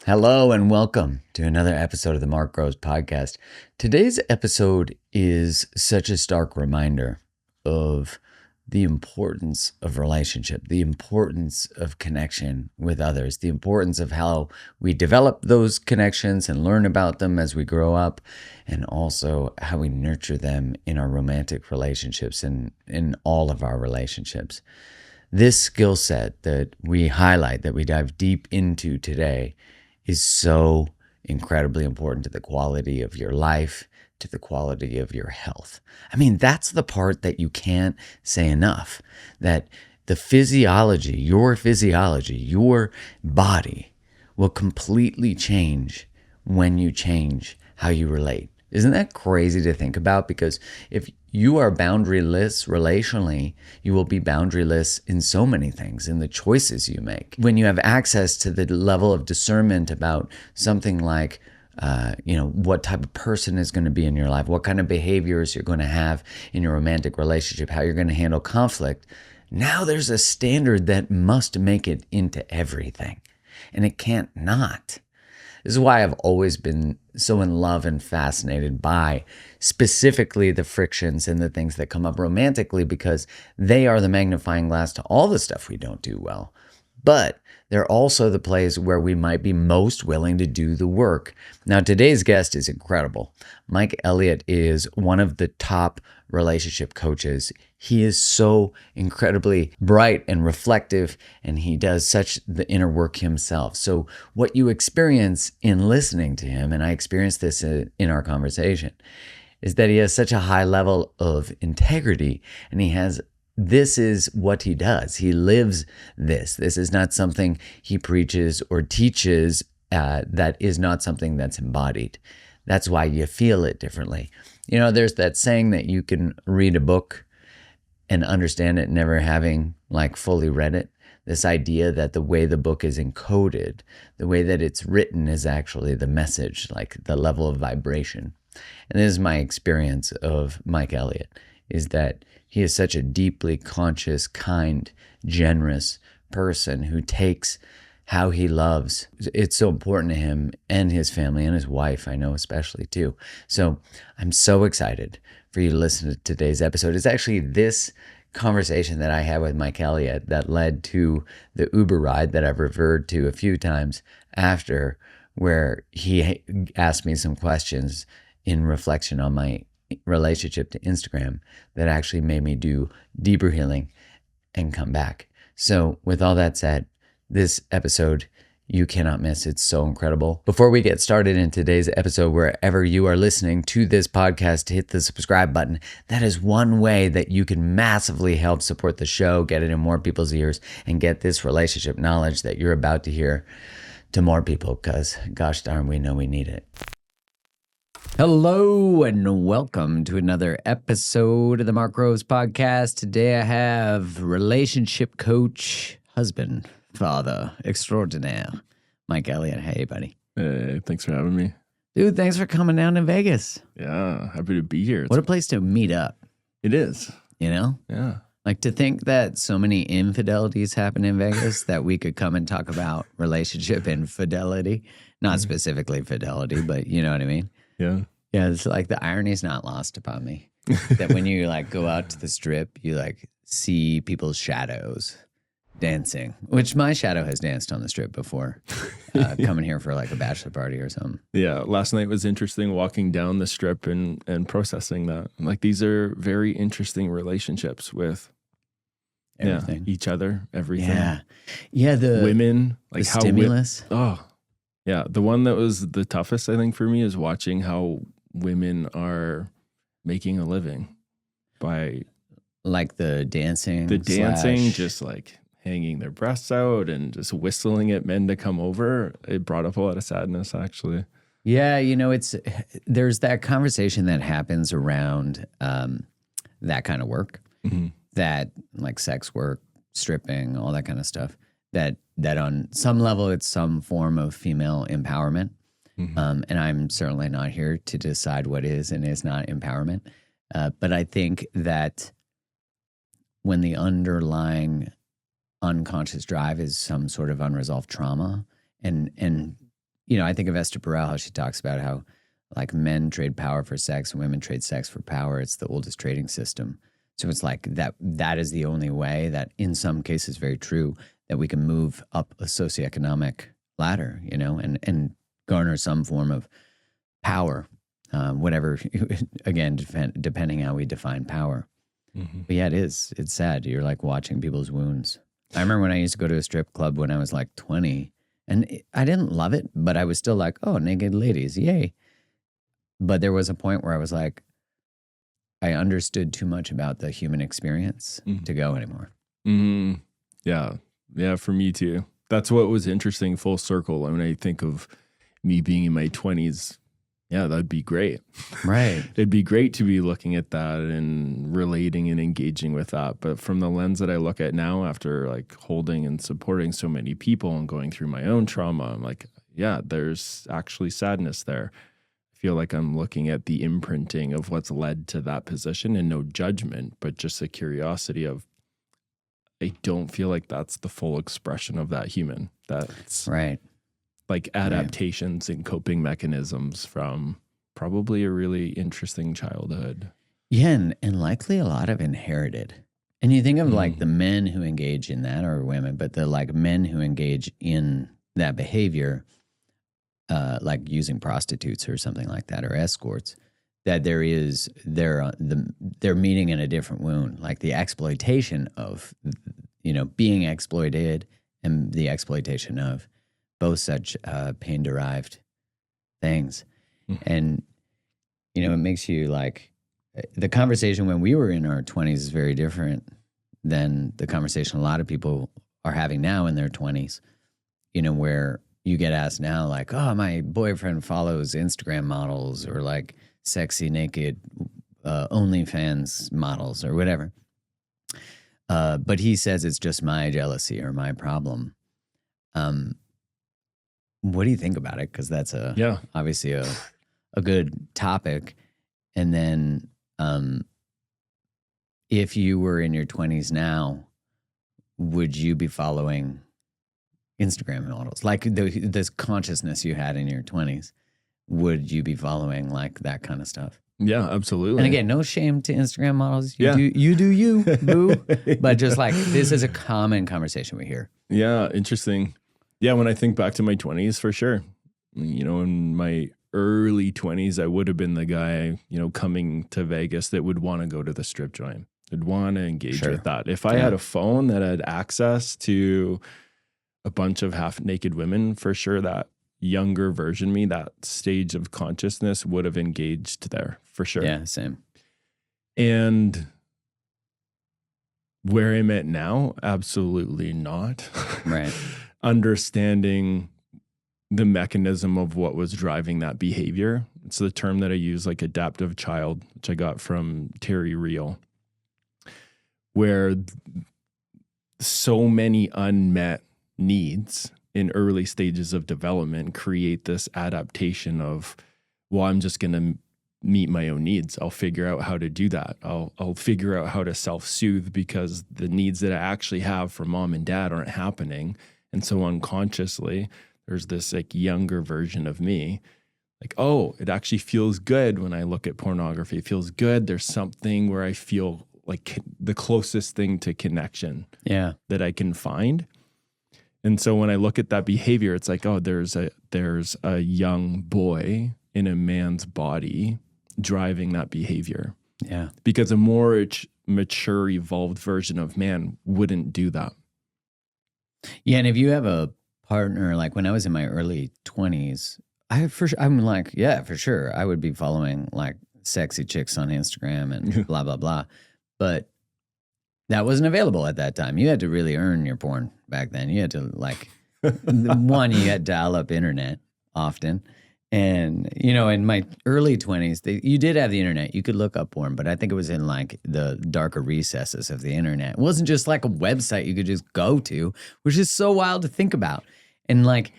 Hello and welcome to another episode of the Mark Groves podcast. Today's episode is such a stark reminder of the importance of relationship, the importance of connection with others, the importance of how we develop those connections and learn about them as we grow up, and also how we nurture them in our romantic relationships and in all of our relationships. This skill set that we highlight, that we dive deep into today, is so incredibly important to the quality of your life, to the quality of your health. I mean, that's the part that you can't say enough, that the physiology, your body will completely change when you change how you relate. Isn't that crazy to think about? Because if you are boundaryless relationally, you will be boundaryless in so many things, in the choices you make. When you have access to the level of discernment about something like, what type of person is going to be in your life, what kind of behaviors you're going to have in your romantic relationship, how you're going to handle conflict, now there's a standard that must make it into everything. And it can't not. This is why I've always been so in love and fascinated by specifically the frictions and the things that come up romantically, because they are the magnifying glass to all the stuff we don't do well. But they're also the place where we might be most willing to do the work. Now, today's guest is incredible. Mike Elliott is one of the top relationship coaches. He is so incredibly bright and reflective, and he does such the inner work himself. So what you experience in listening to him, and I experienced this in our conversation, is that he has such a high level of integrity, and this is what he does. He lives this. This is not something he preaches or teaches. That is not something that's embodied. That's why you feel it differently. You know, there's that saying that you can read a book and understand it never having fully read it. This idea that the way the book is encoded, the way that it's written is actually the message, like the level of vibration. And this is my experience of Mike Elliott, is that he is such a deeply conscious, kind, generous person who takes how he loves. It's so important to him and his family and his wife, I know especially too. So I'm so excited for you to listen to today's episode. It's actually this conversation that I had with Mike Elliott that led to the Uber ride that I've referred to a few times after, where he asked me some questions in reflection on my relationship to Instagram that actually made me do deeper healing and come back. So with all that said, this episode you cannot miss. It's so incredible. Before we get started in today's episode, wherever you are listening to this podcast, hit the subscribe button. That is one way that you can massively help support the show, get it in more people's ears, and get this relationship knowledge that you're about to hear to more people, because gosh darn, we know we need it. Hello and welcome to another episode of the Mark Groves podcast. Today I have relationship coach, husband, father extraordinaire, Mike Elliott. Hey, buddy. Hey, thanks for having me. Dude, thanks for coming down to Vegas. Yeah, happy to be here. What a place to meet up. It is. You know? Yeah. Like, to think that so many infidelities happen in Vegas that we could come and talk about relationship infidelity. Not specifically fidelity, but you know what I mean? Yeah. Yeah, it's like the irony is not lost upon me. That when you go out to the strip, you see people's shadows dancing, which my shadow has danced on the strip before, coming here for a bachelor party or something. Yeah, last night was interesting walking down the strip and processing that. These are very interesting relationships with Everything. each other, everything. Yeah. Yeah, the women, the how stimulus. Yeah, the one that was the toughest, I think, for me is watching how women are making a living by the dancing. The dancing, just hanging their breasts out and just whistling at men to come over. It brought up a lot of sadness, actually. Yeah, there's that conversation that happens around that kind of work, that sex work, stripping, all that kind of stuff, that on some level it's some form of female empowerment. And I'm certainly not here to decide what is and is not empowerment. But I think that when the underlying unconscious drive is some sort of unresolved trauma, and I think of Esther Perel, how she talks about how like men trade power for sex and women trade sex for power. It's the oldest trading system. So it's like that is the only way that in some cases very true that we can move up a socioeconomic ladder, and garner some form of power, whatever, again, depending how we define power. Mm-hmm. But yeah, it's sad. You're like watching people's wounds. I remember when I used to go to a strip club when I was like 20, and I didn't love it, but I was still like, oh, naked ladies, yay. But there was a point where I was like, I understood too much about the human experience to go anymore. Mm-hmm. Yeah, for me too. That's what was interesting, full circle. I mean, I think of me being in my 20s. Yeah, that'd be great. Right. It'd be great to be looking at that and relating and engaging with that. But from the lens that I look at now, after like holding and supporting so many people and going through my own trauma, I'm like, yeah, there's actually sadness there. I feel like I'm looking at the imprinting of what's led to that position, and no judgment, but just a curiosity of, I don't feel like that's the full expression of that human. That's right. Like adaptations and coping mechanisms from probably a really interesting childhood. Yeah, and likely a lot of inherited. And you think of like the men who engage in that, or women, but the like men who engage in that behavior, like using prostitutes or something like that, or escorts, that they're meeting in a different wound, like the exploitation of, being exploited and the exploitation of both such pain-derived things. And, it makes you like, the conversation when we were in our 20s is very different than the conversation a lot of people are having now in their 20s, where you get asked now like, oh, my boyfriend follows Instagram models or like sexy naked OnlyFans models or whatever. But he says it's just my jealousy or my problem. What do you think about it? Because that's obviously a good topic. And then if you were in your 20s now, would you be following Instagram models? Like this consciousness you had in your 20s, would you be following like that kind of stuff? Yeah, absolutely. And again, no shame to Instagram models. You do you, boo. But just like, this is a common conversation we hear. Yeah, interesting. Yeah, when I think back to my 20s, for sure. In my early 20s, I would have been the guy, coming to Vegas that would want to go to the strip joint. I'd want to engage with that. If I had a phone that had access to a bunch of half-naked women, for sure that younger version me, that stage of consciousness would have engaged there, for sure. Yeah, same. And where I'm at now, absolutely not. Right. Understanding the mechanism of what was driving that behavior. It's the term that I use, like adaptive child, which I got from Terry Real, where so many unmet needs in early stages of development create this adaptation of, well, I'm just going to meet my own needs. I'll figure out how to do that. I'll figure out how to self-soothe because the needs that I actually have for mom and dad aren't happening. And so unconsciously, there's this like younger version of me, like, oh, it actually feels good when I look at pornography. It feels good. There's something where I feel like the closest thing to connection that I can find. And so when I look at that behavior, it's like, oh, there's a young boy in a man's body driving that behavior. Yeah. Because a more mature, evolved version of man wouldn't do that. Yeah, and if you have a partner, like when I was in my early 20s, I'm like, yeah, for sure, I would be following like sexy chicks on Instagram and blah, blah, blah. But that wasn't available at that time. You had to really earn your porn back then. You had to like, one, you had dial-up internet often. And, in my early 20s, you did have the internet. You could look up porn, but I think it was in like the darker recesses of the internet. It wasn't just like a website you could just go to, which is so wild to think about. And like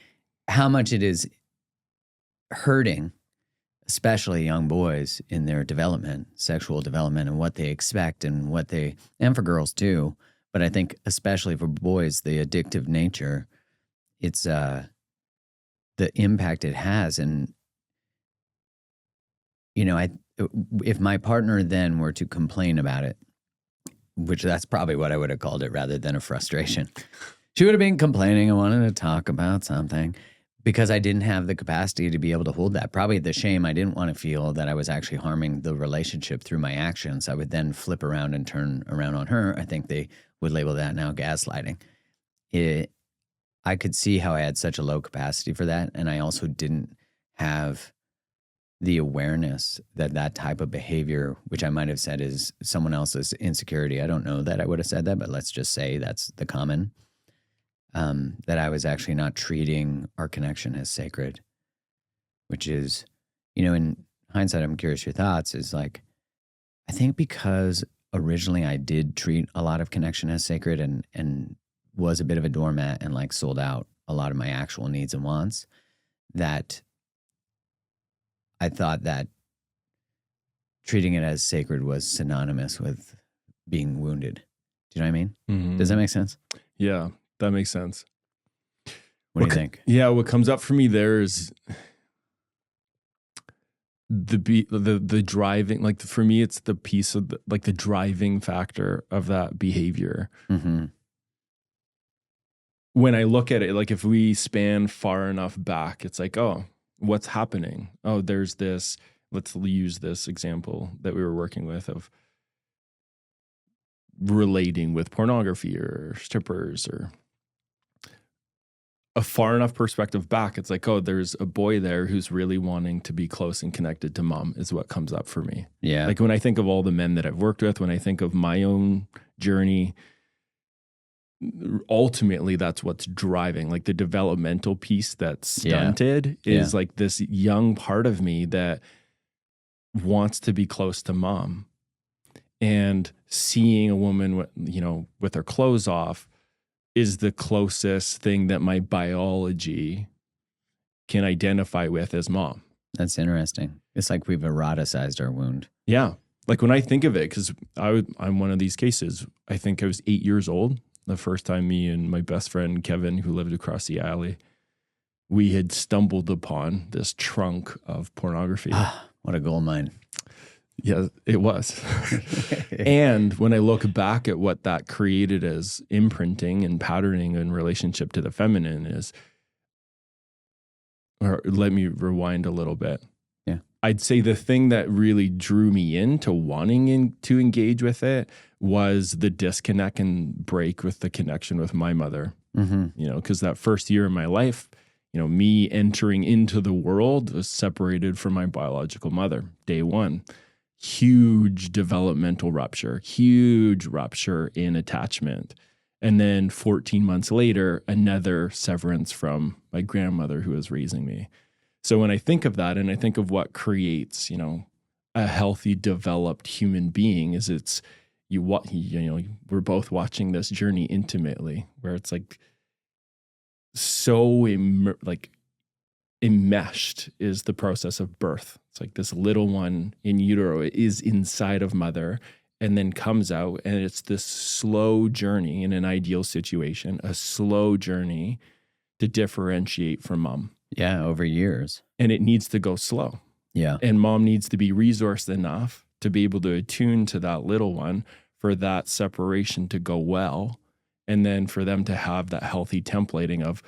how much it is hurting, especially young boys in their development, sexual development, and what they expect and and for girls too. But I think especially for boys, the addictive nature, it's the impact it has. And, you know, if my partner then were to complain about it, which that's probably what I would have called it rather than a frustration, she would have been complaining and wanted to talk about something because I didn't have the capacity to be able to hold that. Probably the shame I didn't want to feel that I was actually harming the relationship through my actions. I would then flip around and turn around on her. I think they would label that now gaslighting. I could see how I had such a low capacity for that. And I also didn't have the awareness that that type of behavior, which I might have said is someone else's insecurity. I don't know that I would have said that, but let's just say that's the common, that I was actually not treating our connection as sacred, which is, you know, in hindsight, I'm curious your thoughts, is like, I think because originally I did treat a lot of connection as sacred and was a bit of a doormat and like sold out a lot of my actual needs and wants, that I thought that treating it as sacred was synonymous with being wounded. Do you know what I mean? Mm-hmm. Does that make sense? Yeah, that makes sense. What do you think? Yeah, what comes up for me there is the driving, like for me, it's the piece of the driving factor of that behavior. Mm-hmm. When I look at it, like if we span far enough back, it's like, oh, what's happening? Oh, there's this, let's use this example that we were working with of relating with pornography or strippers, or a far enough perspective back. It's like, oh, there's a boy there who's really wanting to be close and connected to mom is what comes up for me. Yeah. Like when I think of all the men that I've worked with, when I think of my own journey, ultimately that's what's driving, like the developmental piece that's stunted is like this young part of me that wants to be close to mom, and seeing a woman with her clothes off is the closest thing that my biology can identify with as mom. That's interesting. It's like we've eroticized our wound. Yeah. Like when I think of it, because I'm one of these cases. I think I was 8 years old the first time me and my best friend, Kevin, who lived across the alley, we had stumbled upon this trunk of pornography. What a gold mine. Yeah, it was. And when I look back at what that created as imprinting and patterning in relationship to the feminine is, or let me rewind a little bit. Yeah. I'd say the thing that really drew me into wanting to engage with it was the disconnect and break with the connection with my mother. Mm-hmm. You know, because that first year of my life, you know, me entering into the world was separated from my biological mother. Day one, huge developmental rupture, huge rupture in attachment. And then 14 months later, another severance from my grandmother who was raising me. So when I think of that and I think of what creates, you know, a healthy, developed human being, is it's we're both watching this journey intimately, where it's like so enmeshed is the process of birth. It's like this little one in utero is inside of mother and then comes out, and it's this slow journey in an ideal situation, a slow journey to differentiate from mom. Yeah, over years. And it needs to go slow. Yeah. And mom needs to be resourced enough to be able to attune to that little one for that separation to go well. And then for them to have that healthy templating of,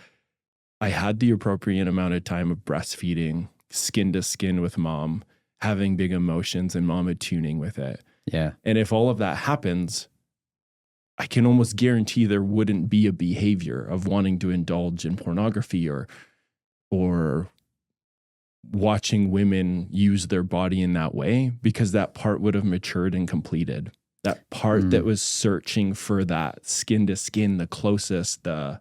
I had the appropriate amount of time of breastfeeding, skin to skin with mom, having big emotions and mom attuning with it. Yeah. And if all of that happens, I can almost guarantee there wouldn't be a behavior of wanting to indulge in pornography or watching women use their body in that way, because that part would have matured and completed. That part that was searching for that skin to skin, the closest, the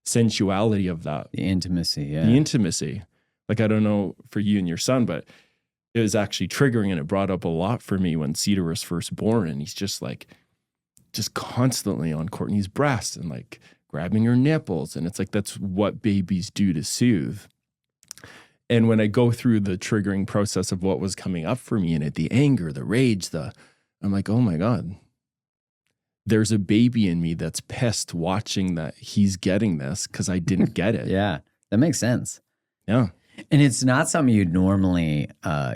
sensuality of that. The intimacy, yeah. The intimacy. Like, I don't know for you and your son, but it was actually triggering, and it brought up a lot for me when Cedar was first born, and he's just constantly on Courtney's breast and like grabbing her nipples. And it's like, that's what babies do to soothe. And when I go through the triggering process of what was coming up for me in it, the anger, the rage, I'm like, oh my God, there's a baby in me that's pissed watching that he's getting this because I didn't get it. Yeah, that makes sense. Yeah. And it's not something you'd normally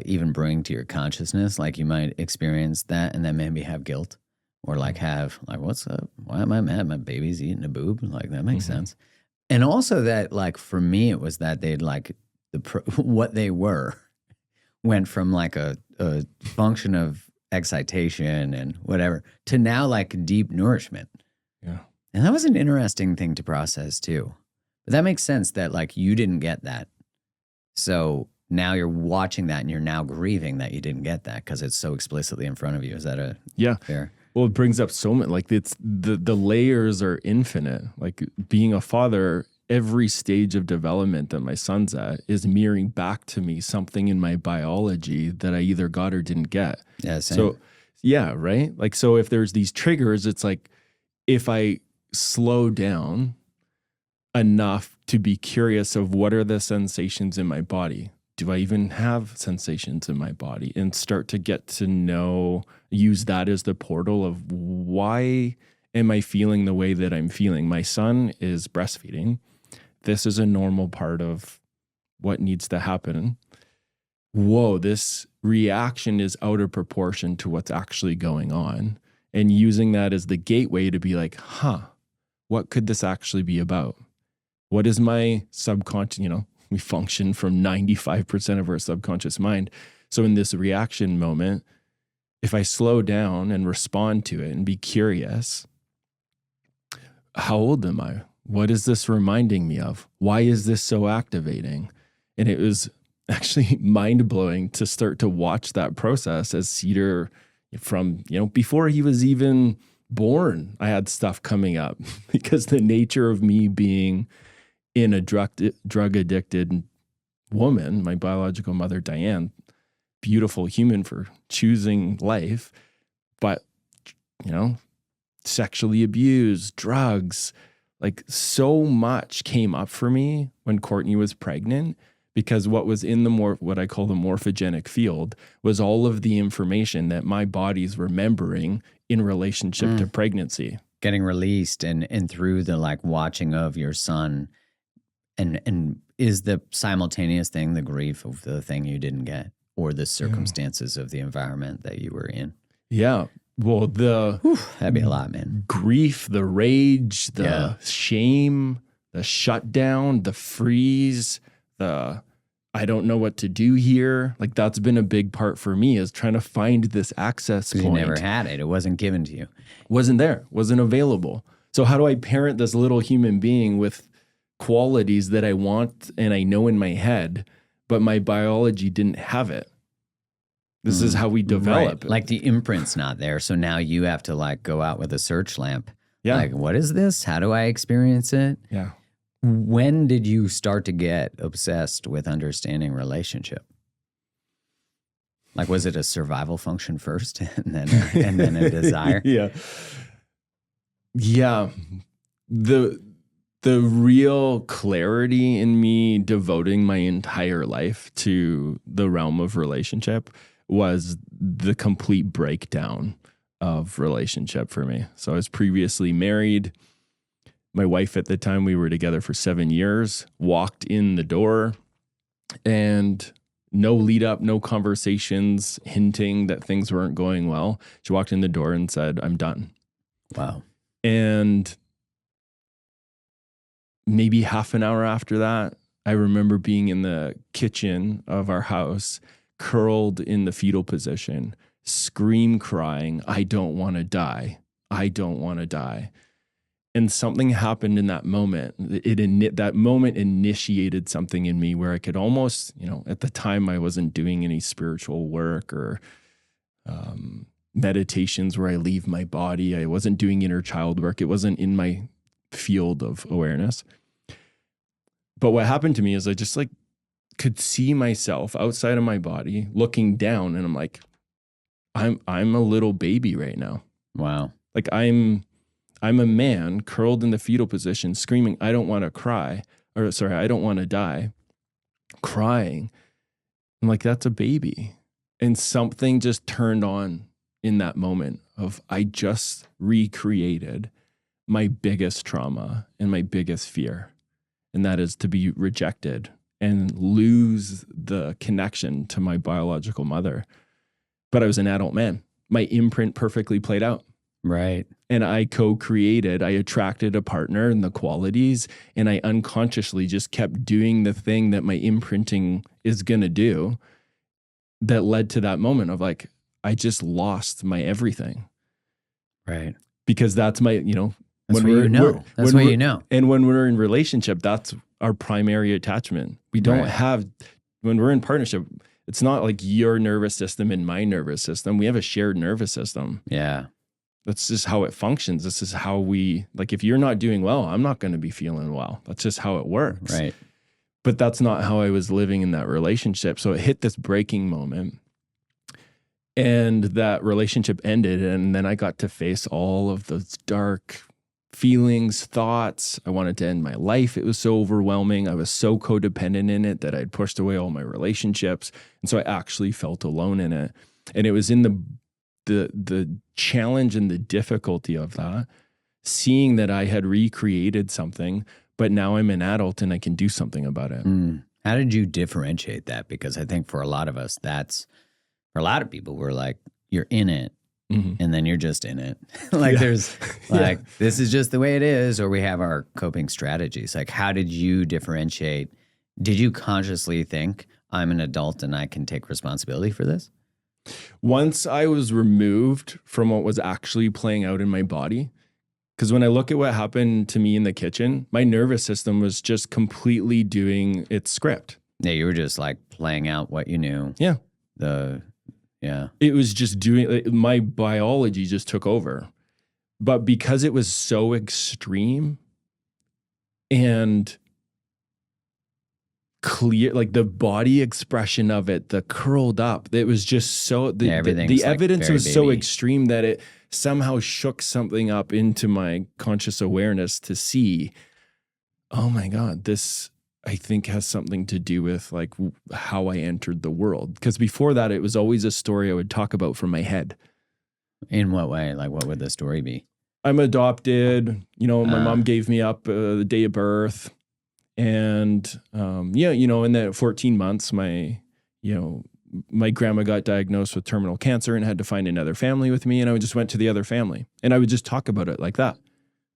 even bring to your consciousness. Like you might experience that and then maybe have guilt or like have like, what's up? Why am I mad? My baby's eating a boob. Like that makes sense. And also that like for me, it was that they'd like what they were went from like a function of excitation and whatever to now like deep nourishment. Yeah. And that was an interesting thing to process too. But that makes sense that like you didn't get that. So now you're watching that and you're now grieving that you didn't get that because it's so explicitly in front of you. Is that a fair? Well, it brings up so much, like it's the layers are infinite. Like being a father, every stage of development that my son's at is mirroring back to me something in my biology that I either got or didn't get. Yeah, same. So yeah, right? Like, so if there's these triggers, it's like if I slow down enough to be curious of what are the sensations in my body? Do I even have sensations in my body? And start to get to know, use that as the portal of why am I feeling the way that I'm feeling? My son is breastfeeding. This is a normal part of what needs to happen. Whoa, this reaction is out of proportion to what's actually going on. And using that as the gateway to be like, what could this actually be about? What is my subconscious, we function from 95% of our subconscious mind. So in this reaction moment, if I slow down and respond to it and be curious, how old am I? What is this reminding me of? Why is this so activating? And it was actually mind-blowing to start to watch that process as Cedar from, before he was even born, I had stuff coming up because the nature of me being in a drug-addicted woman, my biological mother, Diane, beautiful human for choosing life, but, sexually abused, drugs, like so much came up for me when Courtney was pregnant because what was in what I call the morphogenic field was all of the information that my body's remembering in relationship to pregnancy. Getting released and through the like watching of your son. And is the simultaneous thing the grief of the thing you didn't get or the circumstances of the environment that you were in? Yeah. Well, that'd be a lot, man. Grief, the rage, the shame, the shutdown, the freeze, the I don't know what to do here. Like that's been a big part for me is trying to find this access point. You never had it. It wasn't given to you. Wasn't there. Wasn't available. So how do I parent this little human being with qualities that I want and I know in my head, but my biology didn't have it? This is how we develop. Right. Like the imprint's not there. So now you have to like go out with a search lamp. Yeah. Like, what is this? How do I experience it? Yeah. When did you start to get obsessed with understanding relationship? Like, was it a survival function first and then a desire? Yeah. The real clarity in me devoting my entire life to the realm of relationship was the complete breakdown of relationship for me. So I was previously married. My wife at the time, we were together for 7 years, walked in the door and no lead up, no conversations hinting that things weren't going well. She walked in the door and said, "I'm done." Wow. And maybe half an hour after that, I remember being in the kitchen of our house, curled in the fetal position, crying, "I don't want to die. I don't want to die." And something happened in that moment. That moment initiated something in me where I could almost, at the time I wasn't doing any spiritual work or meditations where I leave my body. I wasn't doing inner child work. It wasn't in my field of awareness. But what happened to me is I just like could see myself outside of my body looking down and I'm like, I'm a little baby right now. Wow. Like I'm a man curled in the fetal position screaming, "I don't want to cry," or sorry, "I don't want to die," crying. I'm like, that's a baby. And something just turned on in that moment of I just recreated my biggest trauma and my biggest fear. And that is to be rejected and lose the connection to my biological mother. But I was an adult man. My imprint perfectly played out. Right. And I co-created, I attracted a partner and the qualities, and I unconsciously just kept doing the thing that my imprinting is going to do that led to that moment of like, I just lost my everything. Right. Because that's my, that's what you know. That's what you know. And when we're in relationship, that's our primary attachment. We don't have, when we're in partnership, it's not like your nervous system and my nervous system. We have a shared nervous system. Yeah. That's just how it functions. This is how we, like, if you're not doing well, I'm not going to be feeling well. That's just how it works. Right. But that's not how I was living in that relationship. So it hit this breaking moment. And that relationship ended. And then I got to face all of those dark feelings, thoughts. I wanted to end my life. It was so overwhelming. I was so codependent in it that I'd pushed away all my relationships. And so I actually felt alone in it. And it was in the challenge and the difficulty of that, seeing that I had recreated something, but now I'm an adult and I can do something about it. How did you differentiate that? Because I think for a lot of us, for a lot of people, we're like, you're in it. And then you're just in it. There's like, this is just the way it is, or we have our coping strategies. Like, how did you differentiate? Did you consciously think, I'm an adult and I can take responsibility for this? Once I was removed from what was actually playing out in my body, because when I look at what happened to me in the kitchen, my nervous system was just completely doing its script. Yeah, you were just like playing out what you knew. Yeah. It was just my biology just took over. But because it was so extreme and clear, like the body expression of it, the curled up, it was just so, the evidence was so extreme that it somehow shook something up into my conscious awareness to see, oh my God, this I think has something to do with like how I entered the world. Because before that, it was always a story I would talk about from my head. In what way? Like, what would the story be? I'm adopted. My mom gave me up the day of birth. And in that 14 months, my grandma got diagnosed with terminal cancer and had to find another family with me. And I just went to the other family. And I would just talk about it like that.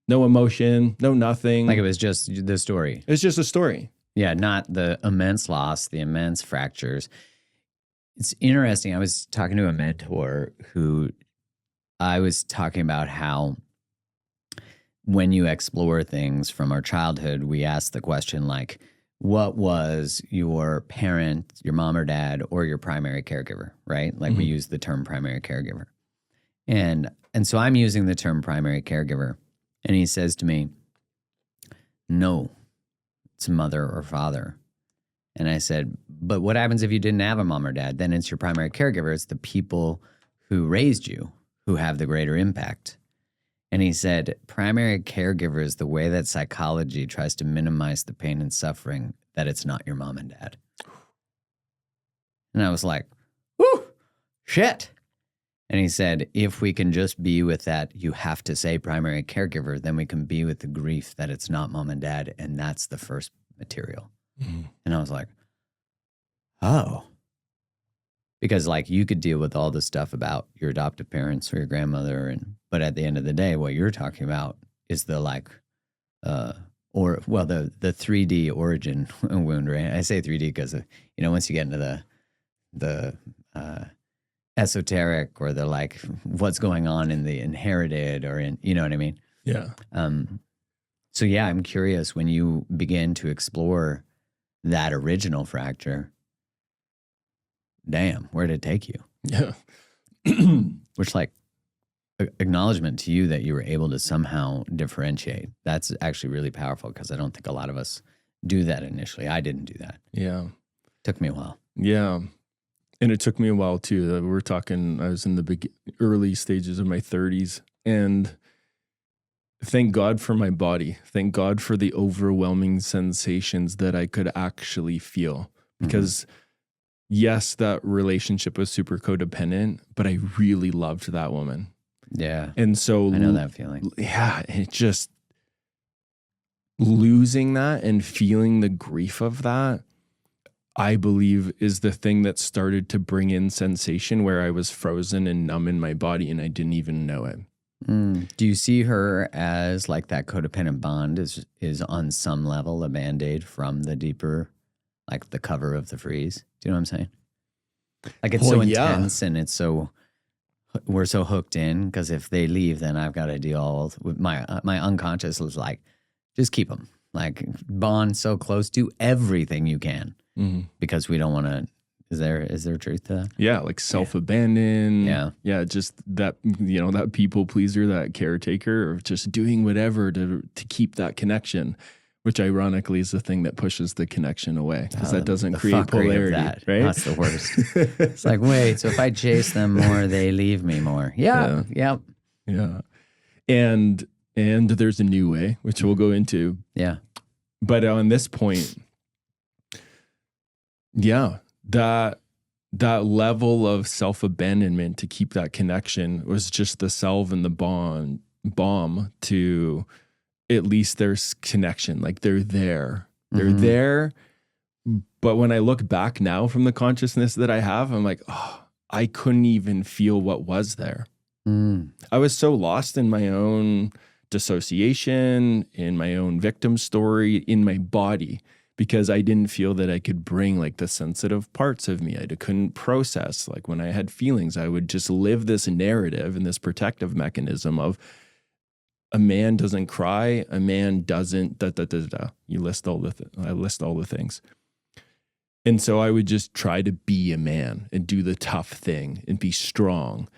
No emotion, no nothing. Like it was just the story. It's just a story. Yeah, not the immense loss, the immense fractures. It's interesting. I was talking to a mentor who I was talking about how when you explore things from our childhood, we ask the question like, what was your parent, your mom or dad, or your primary caregiver, right? Like we use the term primary caregiver. And so I'm using the term primary caregiver. And he says to me, no, it's mother or father. And I said, but what happens if you didn't have a mom or dad? Then it's your primary caregiver. It's the people who raised you who have the greater impact. And he said, primary caregiver is the way that psychology tries to minimize the pain and suffering that it's not your mom and dad. And I was like, whoo, shit. And he said, if we can just be with that, you have to say primary caregiver, then we can be with the grief that it's not mom and dad. And that's the first material. And I was like, oh. Because like you could deal with all the stuff about your adoptive parents or your grandmother. But at the end of the day, what you're talking about is the like, the 3D origin wound, right? I say 3D because, once you get into the esoteric or the like what's going on in the inherited or in, you know what I mean? Yeah. So yeah, I'm curious when you begin to explore that original fracture, damn, where did it take you? Yeah. Which like acknowledgement to you that you were able to somehow differentiate. That's actually really powerful because I don't think a lot of us do that initially. I didn't do that. Yeah. Took me a while. Yeah. And it took me a while too. We're talking, I was in the early stages of my 30s, and thank God for my body. Thank God for the overwhelming sensations that I could actually feel. Because yes, that relationship was super codependent, but I really loved that woman. Yeah. And so I know that feeling. Yeah. It just losing that and feeling the grief of that I believe is the thing that started to bring in sensation where I was frozen and numb in my body and I didn't even know it. Do you see her as like that codependent bond is on some level a Band-Aid from the deeper, like the cover of the freeze? Do you know what I'm saying? Like it's so intense and it's so, we're so hooked in because if they leave, then I've got to deal with my unconscious is like, just keep them. Like bond so close, do everything you can because we don't want to. Is there truth to that? Yeah, like self-abandon. Yeah, just that, that people pleaser, that caretaker, or just doing whatever to keep that connection, which ironically is the thing that pushes the connection away because that doesn't create polarity, right? That's the worst. It's like, wait, so if I chase them more, they leave me more. Yeah. And there's a new way, which we'll go into. Yeah. But on this point, that level of self-abandonment to keep that connection was just the salve and the bomb to at least there's connection. Like they're there. They're there. But when I look back now from the consciousness that I have, I'm like, oh, I couldn't even feel what was there. I was so lost in my own dissociation, in my own victim story, in my body, because I didn't feel that I could bring like the sensitive parts of me. I couldn't process. Like when I had feelings, I would just live this narrative and this protective mechanism of a man doesn't cry, a man doesn't You list all I list all the things. And so I would just try to be a man and do the tough thing and be strong.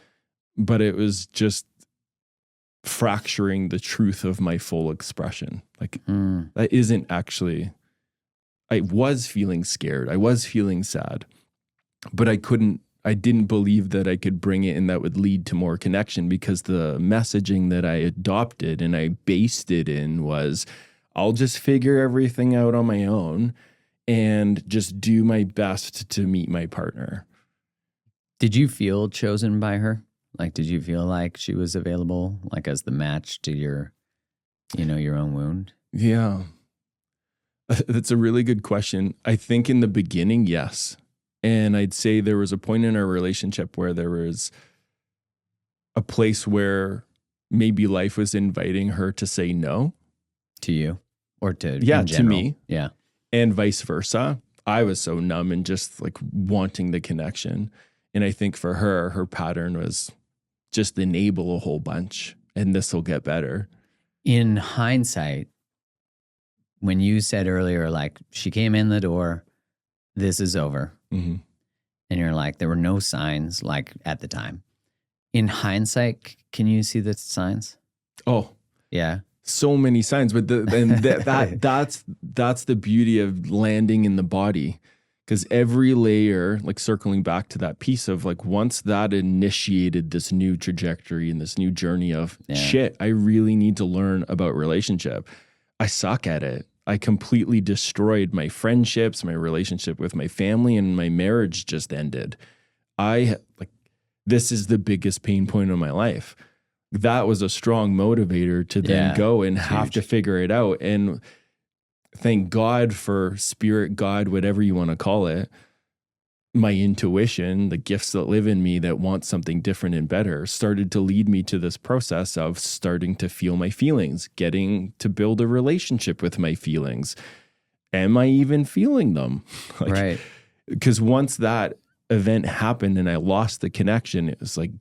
But it was just fracturing the truth of my full expression. Like that isn't actually, I was feeling scared. I was feeling sad, but I didn't believe that I could bring it and that would lead to more connection because the messaging that I adopted and I based it in was, I'll just figure everything out on my own and just do my best to meet my partner. Did you feel chosen by her? Like, did you feel like she was available, like as the match to your, your own wound? Yeah. That's a really good question. I think in the beginning, yes. And I'd say there was a point in our relationship where there was a place where maybe life was inviting her to say no. To you or to to me. Yeah. And vice versa. I was so numb and just like wanting the connection. And I think for her, her pattern was just enable a whole bunch and this will get better. In hindsight, when you said earlier, like she came in the door, this is over. And you're like, there were no signs like at the time. In hindsight, can you see the signs? Oh, yeah. So many signs, but that's the beauty of landing in the body. Because every layer, like circling back to that piece of like, once that initiated this new trajectory and this new journey of shit, I really need to learn about relationship. I suck at it. I completely destroyed my friendships, my relationship with my family, and my marriage just ended. This is the biggest pain point of my life. That was a strong motivator to then go and have to figure it out. And thank God for spirit, God, whatever you want to call it, my intuition, the gifts that live in me that want something different and better started to lead me to this process of starting to feel my feelings, getting to build a relationship with my feelings. Am I even feeling them? Right. Because once that event happened and I lost the connection, it was like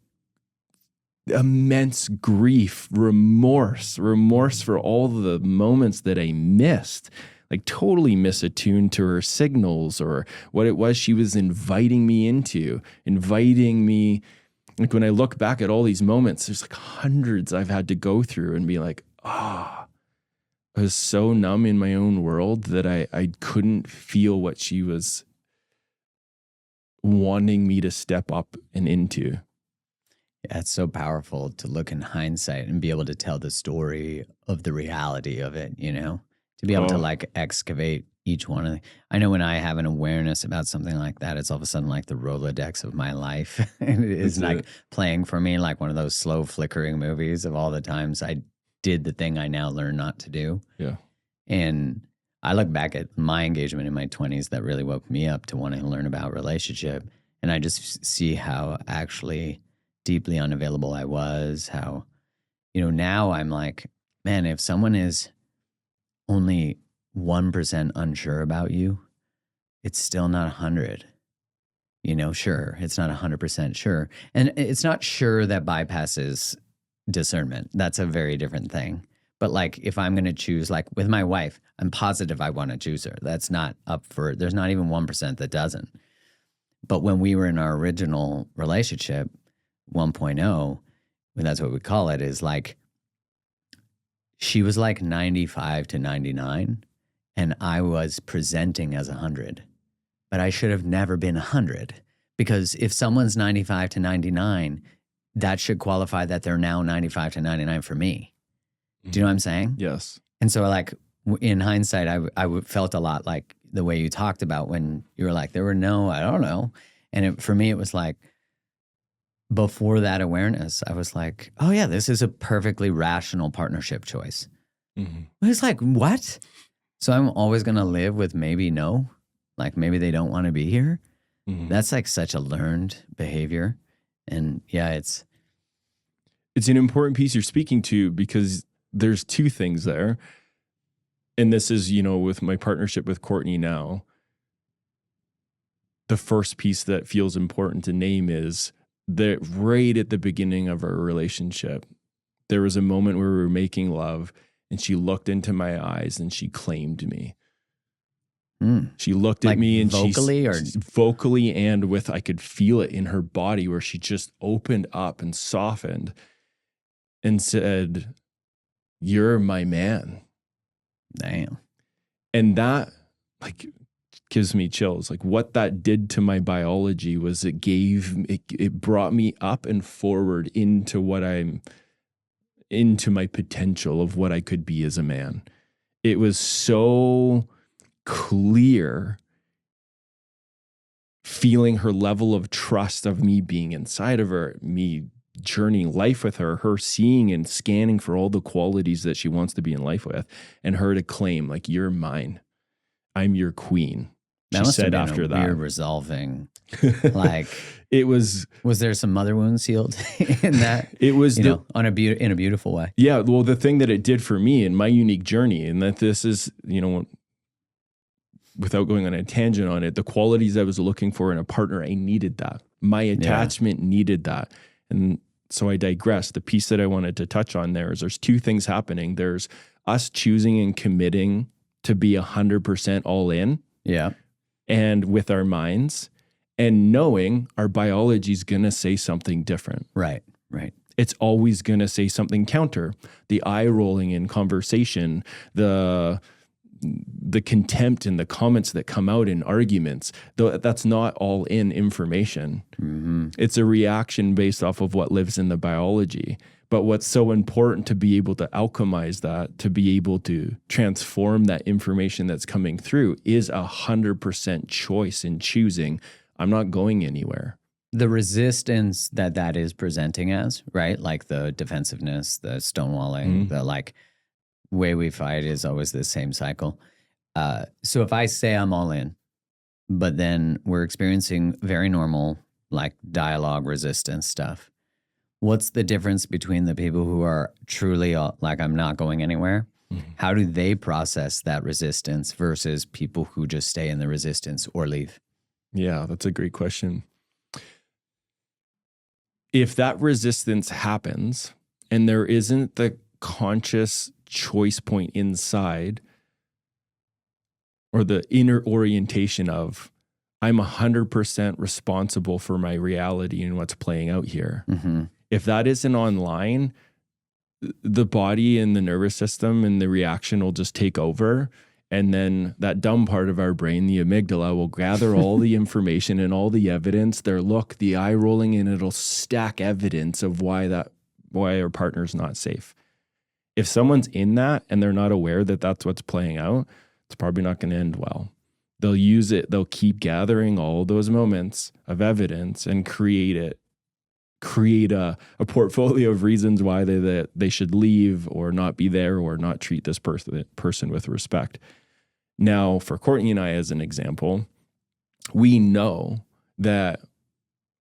immense grief, remorse for all the moments that I missed. Like totally misattuned to her signals or what it was she was inviting me. Like when I look back at all these moments, there's like hundreds I've had to go through and be like, I was so numb in my own world that I couldn't feel what she was wanting me to step up and into. Yeah, it's so powerful to look in hindsight and be able to tell the story of the reality of it, to be able to like excavate each one of them. I know when I have an awareness about something like that, it's all of a sudden like the Rolodex of my life. And it is like playing for me like one of those slow flickering movies of all the times I did the thing I now learn not to do. Yeah. And I look back at my engagement in my 20s that really woke me up to wanting to learn about relationship. And I just see how actually deeply unavailable I was, how, now I'm like, man, if someone is only 1% unsure about you, it's still not 100. Sure, it's not 100% sure. And it's not sure that bypasses discernment. That's a very different thing. But like, if I'm going to choose, like with my wife, I'm positive I want to choose her. That's not up for, there's not even 1% that doesn't. But when we were in our original relationship, 1.0, that's what we call it, is like, she was like 95 to 99, and I was presenting as 100. But I should have never been 100, because if someone's 95 to 99, that should qualify that they're now 95 to 99 for me. Do you know what I'm saying? Yes. And so like in hindsight, I felt a lot like the way you talked about when you were like, there were no, I don't know. And for me, it was like, before that awareness, I was like, oh yeah, this is a perfectly rational partnership choice. Mm-hmm. It was like, what? So I'm always going to live with maybe no, like maybe they don't want to be here. Mm-hmm. That's like such a learned behavior. And yeah, it's an important piece you're speaking to, because there's two things there. And this is, with my partnership with Courtney now, the first piece that feels important to name is that right at the beginning of our relationship, there was a moment where we were making love, and she looked into my eyes and she claimed me. She looked at me and vocally and with, I could feel it in her body, where she just opened up and softened and said, "You're my man." Damn. And that like gives me chills. Like what that did to my biology was it brought me up and forward into my potential of what I could be as a man. It was so clear feeling her level of trust of me being inside of her, me journeying life with her seeing and scanning for all the qualities that she wants to be in life with, and her to claim, like, "You're mine. I'm your queen." That must have been after that weird resolving. Like, it was there some mother wounds healed in that? It was in a beautiful way. Yeah. Well, the thing that it did for me in my unique journey, and that this is, without going on a tangent on it, the qualities I was looking for in a partner, I needed that. My attachment needed that. And so I digress. The piece that I wanted to touch on there is there's two things happening. There's us choosing and committing to be 100% all in. Yeah. And with our minds, and knowing our biology is going to say something different. Right. It's always going to say something counter. The eye rolling in conversation, the contempt in the comments that come out in arguments, though that's not all in information. Mm-hmm. It's a reaction based off of what lives in the biology. But what's so important to be able to alchemize that, to be able to transform that information that's coming through, is 100% choice in choosing, I'm not going anywhere. The resistance that is presenting as, right? Like the defensiveness, the stonewalling, the like way we fight is always the same cycle. So if I say I'm all in, but then we're experiencing very normal, like dialogue resistance stuff, what's the difference between the people who are truly like, I'm not going anywhere? Mm-hmm. How do they process that resistance versus people who just stay in the resistance or leave? Yeah, that's a great question. If that resistance happens and there isn't the conscious choice point inside, or the inner orientation of, I'm 100% responsible for my reality and what's playing out here. Mm-hmm. If that isn't online, the body and the nervous system and the reaction will just take over. And then that dumb part of our brain, the amygdala, will gather all the information and all the evidence, the eye rolling, and it'll stack evidence of why our partner's not safe. If someone's in that and they're not aware that that's what's playing out, it's probably not going to end well. They'll use it. They'll keep gathering all those moments of evidence and create a portfolio of reasons why they should leave or not be there or not treat this person with respect. Now, for Courtney and I, as an example, we know that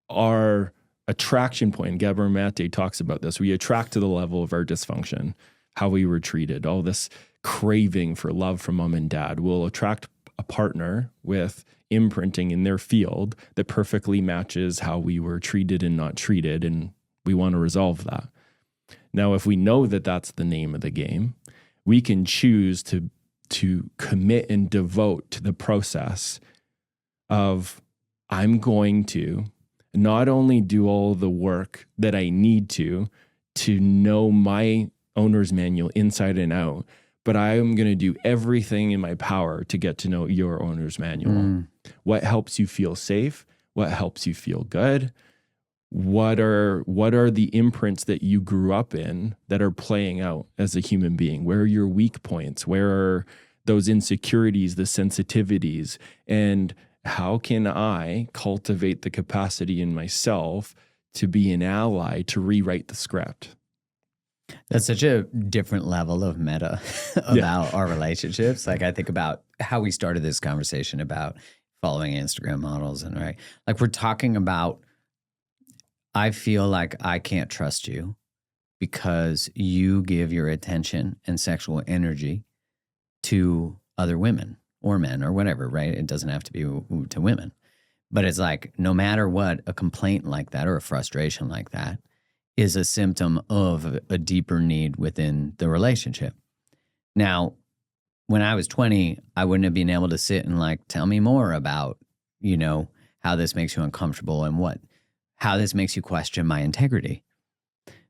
our attraction point, Gabor Mate talks about this, we attract to the level of our dysfunction, how we were treated, all this craving for love from mom and dad will attract a partner with imprinting in their field that perfectly matches how we were treated and not treated. And we want to resolve that. Now, if we know that that's the name of the game, we can choose to commit and devote to the process of, I'm going to not only do all the work that I need to know my owner's manual inside and out, but I am going to do everything in my power to get to know your owner's manual. What helps you feel safe? What helps you feel good? What are the imprints that you grew up in that are playing out as a human being? Where are your weak points? Where are those insecurities, the sensitivities? And how can I cultivate the capacity in myself to be an ally to rewrite the script? That's such a different level of meta about our relationships. Like, I think about how we started this conversation about following Instagram models, and right, like we're talking about, I feel like I can't trust you because you give your attention and sexual energy to other women or men or whatever, right? It doesn't have to be to women. But it's like, no matter what, a complaint like that or a frustration like that is a symptom of a deeper need within the relationship. Now, when I was 20, I wouldn't have been able to sit and like, tell me more about, you know, how this makes you uncomfortable and how this makes you question my integrity.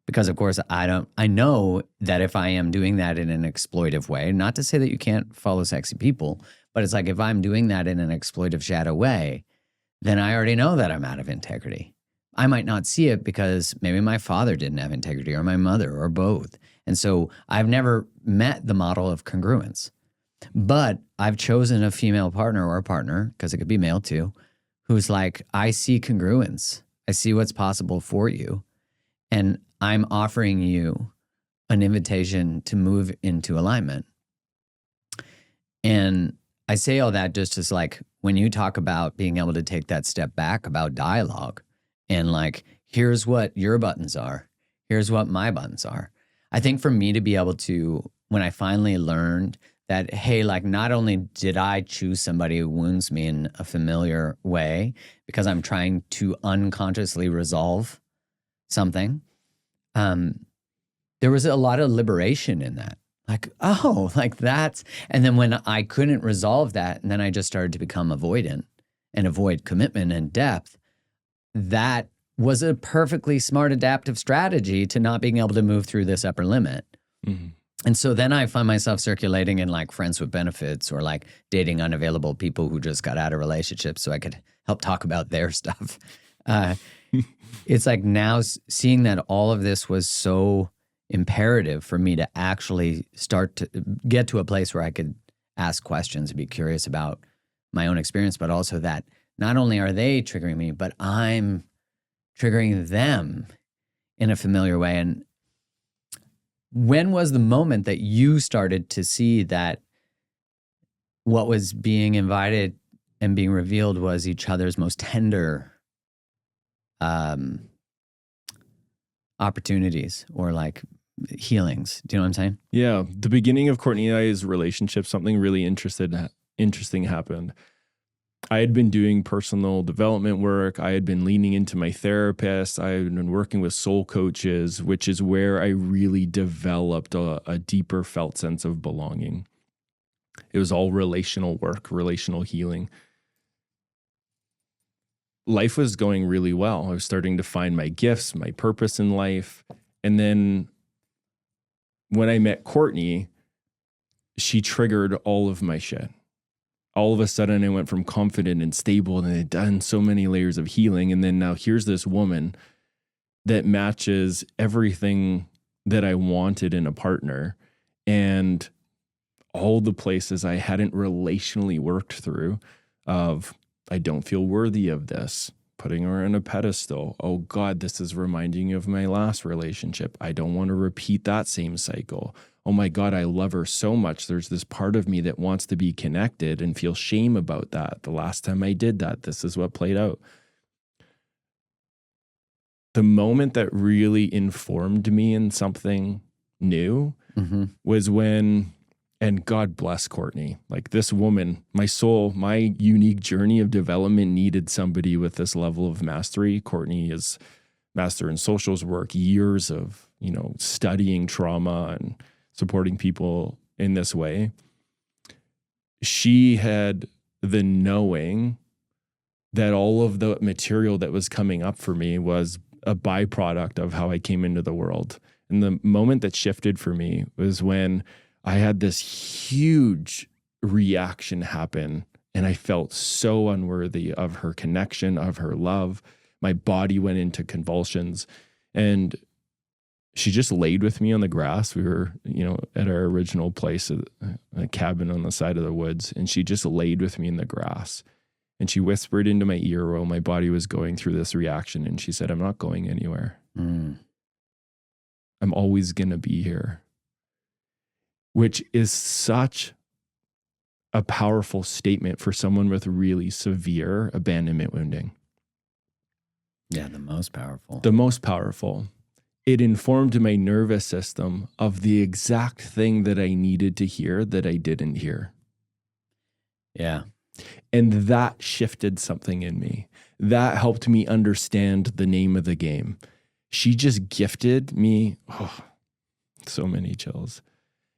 Because of course, I know that if I am doing that in an exploitive way, not to say that you can't follow sexy people, but it's like, if I'm doing that in an exploitive shadow way, then I already know that I'm out of integrity. I might not see it because maybe my father didn't have integrity, or my mother, or both. And so I've never met the model of congruence. But I've chosen a female partner or a partner, because it could be male too, who's like, I see congruence. I see what's possible for you. And I'm offering you an invitation to move into alignment. And I say all that just as like, when you talk about being able to take that step back about dialogue and like, here's what your buttons are, here's what my buttons are. I think for me to be able to, when I finally learned that, hey, like, not only did I choose somebody who wounds me in a familiar way because I'm trying to unconsciously resolve something, there was a lot of liberation in that. Like, oh, like that's, and then when I couldn't resolve that, and then I just started to become avoidant and avoid commitment and depth, that was a perfectly smart adaptive strategy to not being able to move through this upper limit. Mm-hmm. And so then I find myself circulating in like friends with benefits, or like dating unavailable people who just got out of relationships so I could help talk about their stuff. It's like now seeing that all of this was so imperative for me to actually start to get to a place where I could ask questions and be curious about my own experience, but also that not only are they triggering me, but I'm triggering them in a familiar way. And when was the moment that you started to see that what was being invited and being revealed was each other's most tender opportunities, or like healings? Do you know what I'm saying? Yeah. The beginning of Courtney and I's relationship, something really interesting happened. I had been doing personal development work. I had been leaning into my therapist. I had been working with soul coaches, which is where I really developed a deeper felt sense of belonging. It was all relational work, relational healing. Life was going really well. I was starting to find my gifts, my purpose in life. And then when I met Courtney, she triggered all of my shit. All of a sudden, I went from confident and stable, and I had done so many layers of healing. And then now here's this woman that matches everything that I wanted in a partner, and all the places I hadn't relationally worked through of, I don't feel worthy of this, putting her on a pedestal. Oh God, this is reminding me of my last relationship. I don't want to repeat that same cycle. oh my God, I love her so much. There's this part of me that wants to be connected and feel shame about that. The last time I did that, this is what played out. The moment that really informed me in something new was when, and God bless Courtney, like this woman, my soul, my unique journey of development needed somebody with this level of mastery. Courtney is master in socials work, years of, studying trauma and supporting people in this way. She had the knowing that all of the material that was coming up for me was a byproduct of how I came into the world. And the moment that shifted for me was when I had this huge reaction happen and I felt so unworthy of her connection, of her love. My body went into convulsions and she just laid with me on the grass. We were, at our original place, a cabin on the side of the woods, and she just laid with me in the grass. And she whispered into my ear while my body was going through this reaction. And she said, I'm not going anywhere. I'm always going to be here. Which is such a powerful statement for someone with really severe abandonment wounding. Yeah, the most powerful. The most powerful. It informed my nervous system of the exact thing that I needed to hear that I didn't hear. Yeah. And that shifted something in me. That helped me understand the name of the game. She just gifted me, so many chills.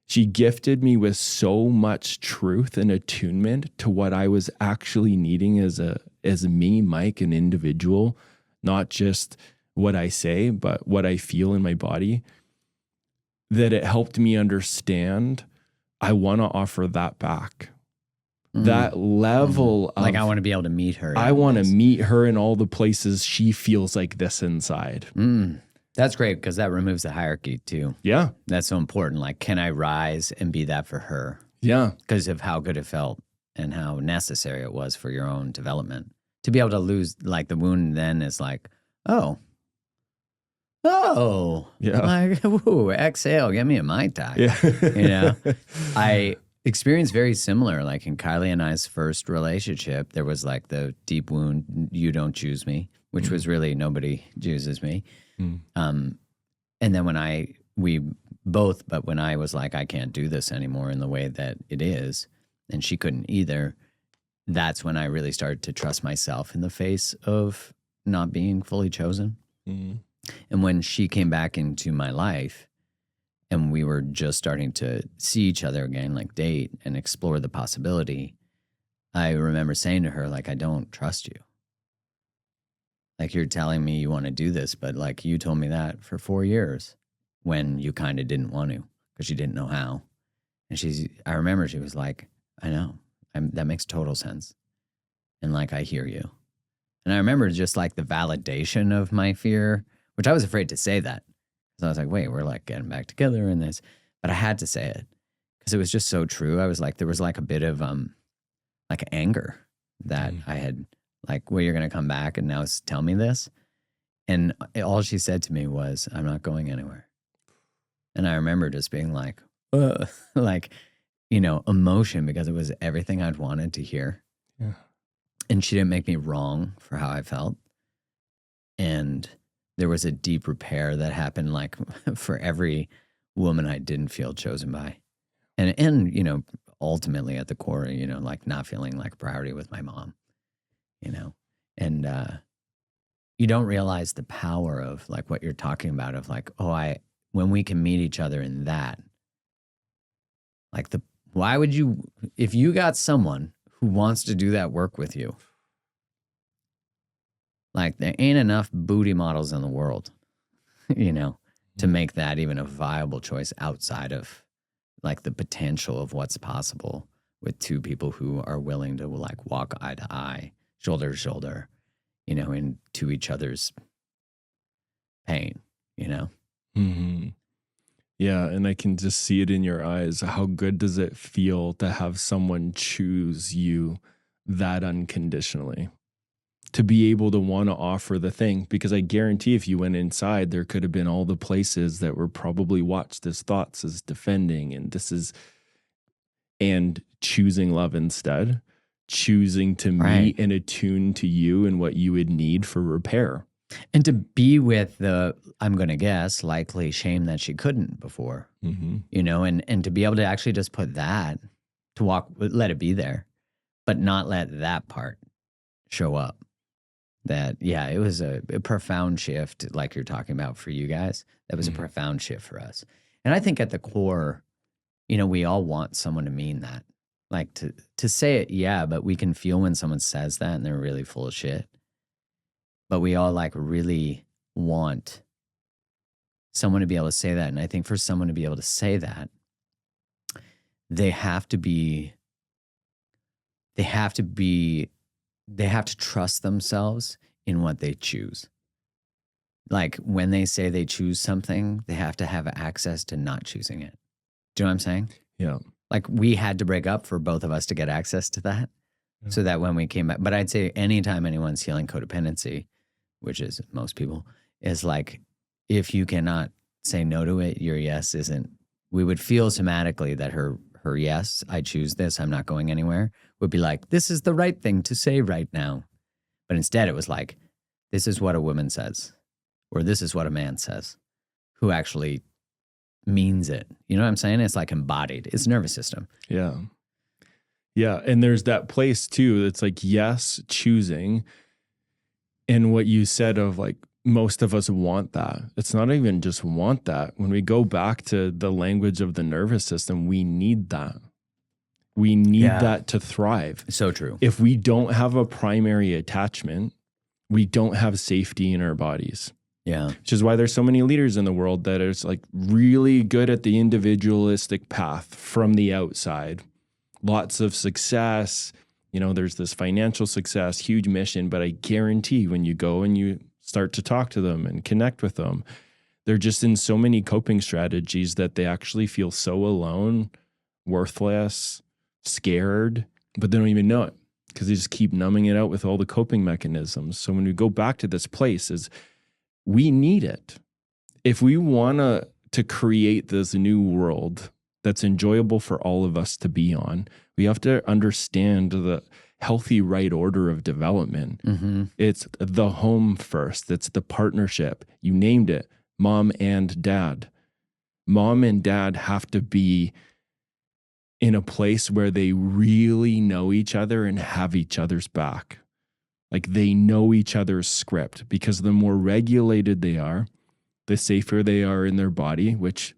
She gifted me with so much truth and attunement to what I was actually needing as me, Mike, an individual, not just what I say, but what I feel in my body, that it helped me understand I want to offer that back. That level of, like, I want to be able to meet her. I want to meet her in all the places she feels like this inside. That's great because that removes the hierarchy too. Yeah. That's so important. Like, can I rise and be that for her? Yeah. Because of how good it felt and how necessary it was for your own development. To be able to lose, like, the wound then is like, yeah. Like, woo, exhale, get me a Mai Tai. Yeah. I experienced very similar. Like in Kylie and I's first relationship, there was like the deep wound, you don't choose me, which was really nobody chooses me. And then when I was like, I can't do this anymore in the way that it is, and she couldn't either, that's when I really started to trust myself in the face of not being fully chosen. And when she came back into my life and we were just starting to see each other again, like date and explore the possibility, I remember saying to her, like, I don't trust you. Like, you're telling me you want to do this, but like you told me that for 4 years when you kind of didn't want to because you didn't know how. And I remember she was like, I know, that makes total sense. And like, I hear you. And I remember just like the validation of my fear, which I was afraid to say that. So I was like, wait, we're like getting back together in this. But I had to say it because it was just so true. I was like, there was like a bit of like anger that I had, like, well, you're going to come back and now tell me this. And all she said to me was, I'm not going anywhere. And I remember just being like, like, emotion, because it was everything I'd wanted to hear. Yeah. And she didn't make me wrong for how I felt. And there was a deep repair that happened, like, for every woman I didn't feel chosen by. And ultimately at the core, like not feeling like a priority with my mom, and you don't realize the power of like what you're talking about of like, when we can meet each other in that, like why would you, if you got someone who wants to do that work with you, like there ain't enough booty models in the world, to make that even a viable choice outside of like the potential of what's possible with two people who are willing to like walk eye to eye, shoulder to shoulder, into each other's pain, Mm-hmm. Yeah, and I can just see it in your eyes. How good does it feel to have someone choose you that unconditionally? to be able to want to offer the thing, because I guarantee if you went inside, there could have been all the places that were probably watched as thoughts, as defending, and choosing love instead, choosing to meet and attune to you and what you would need for repair. And to be with the, I'm going to guess, likely shame that she couldn't before, you know, and to be able to actually just put that, to walk, let it be there, but not let that part show up. That, yeah, it was a profound shift, like you're talking about for you guys. That was a profound shift for us. And I think at the core, you know, we all want someone to mean that. Like to say it, yeah, but we can feel when someone says that and they're really full of shit. But we all like really want someone to be able to say that. And I think for someone to be able to say that, they have to trust themselves in what they choose. Like when they say they choose something, they have to have access to not choosing it. Do you know what I'm saying? Yeah. Like we had to break up for both of us to get access to that. So that when we came back, but I'd say anytime anyone's healing codependency, which is most people, is like, if you cannot say no to it, your yes isn't, we would feel somatically that her yes, I choose this, I'm not going anywhere, would be like, this is the right thing to say right now. But instead it was like, this is what a woman says, or this is what a man says, who actually means it. You know what I'm saying? It's like embodied. It's nervous system. Yeah. Yeah. And there's that place too. It's like, yes, choosing. And what you said of like, most of us want that. It's not even just want that. When we go back to the language of the nervous system, we need that. We need that to thrive. So true. If we don't have a primary attachment, we don't have safety in our bodies. Yeah. Which is why there's so many leaders in the world that are like really good at the individualistic path from the outside. Lots of success. You know, there's this financial success, huge mission, but I guarantee when you go and you start to talk to them and connect with them, they're just in so many coping strategies that they actually feel so alone, worthless, scared, but they don't even know it because they just keep numbing it out with all the coping mechanisms. So when we go back to this place, is we need it. If we want to create this new world that's enjoyable for all of us to be on, we have to understand the healthy right order of development. It's the home first. It's the partnership. You named it, mom and dad. Mom and dad have to be in a place where they really know each other and have each other's back. Like they know each other's script, because the more regulated they are, the safer they are in their body, which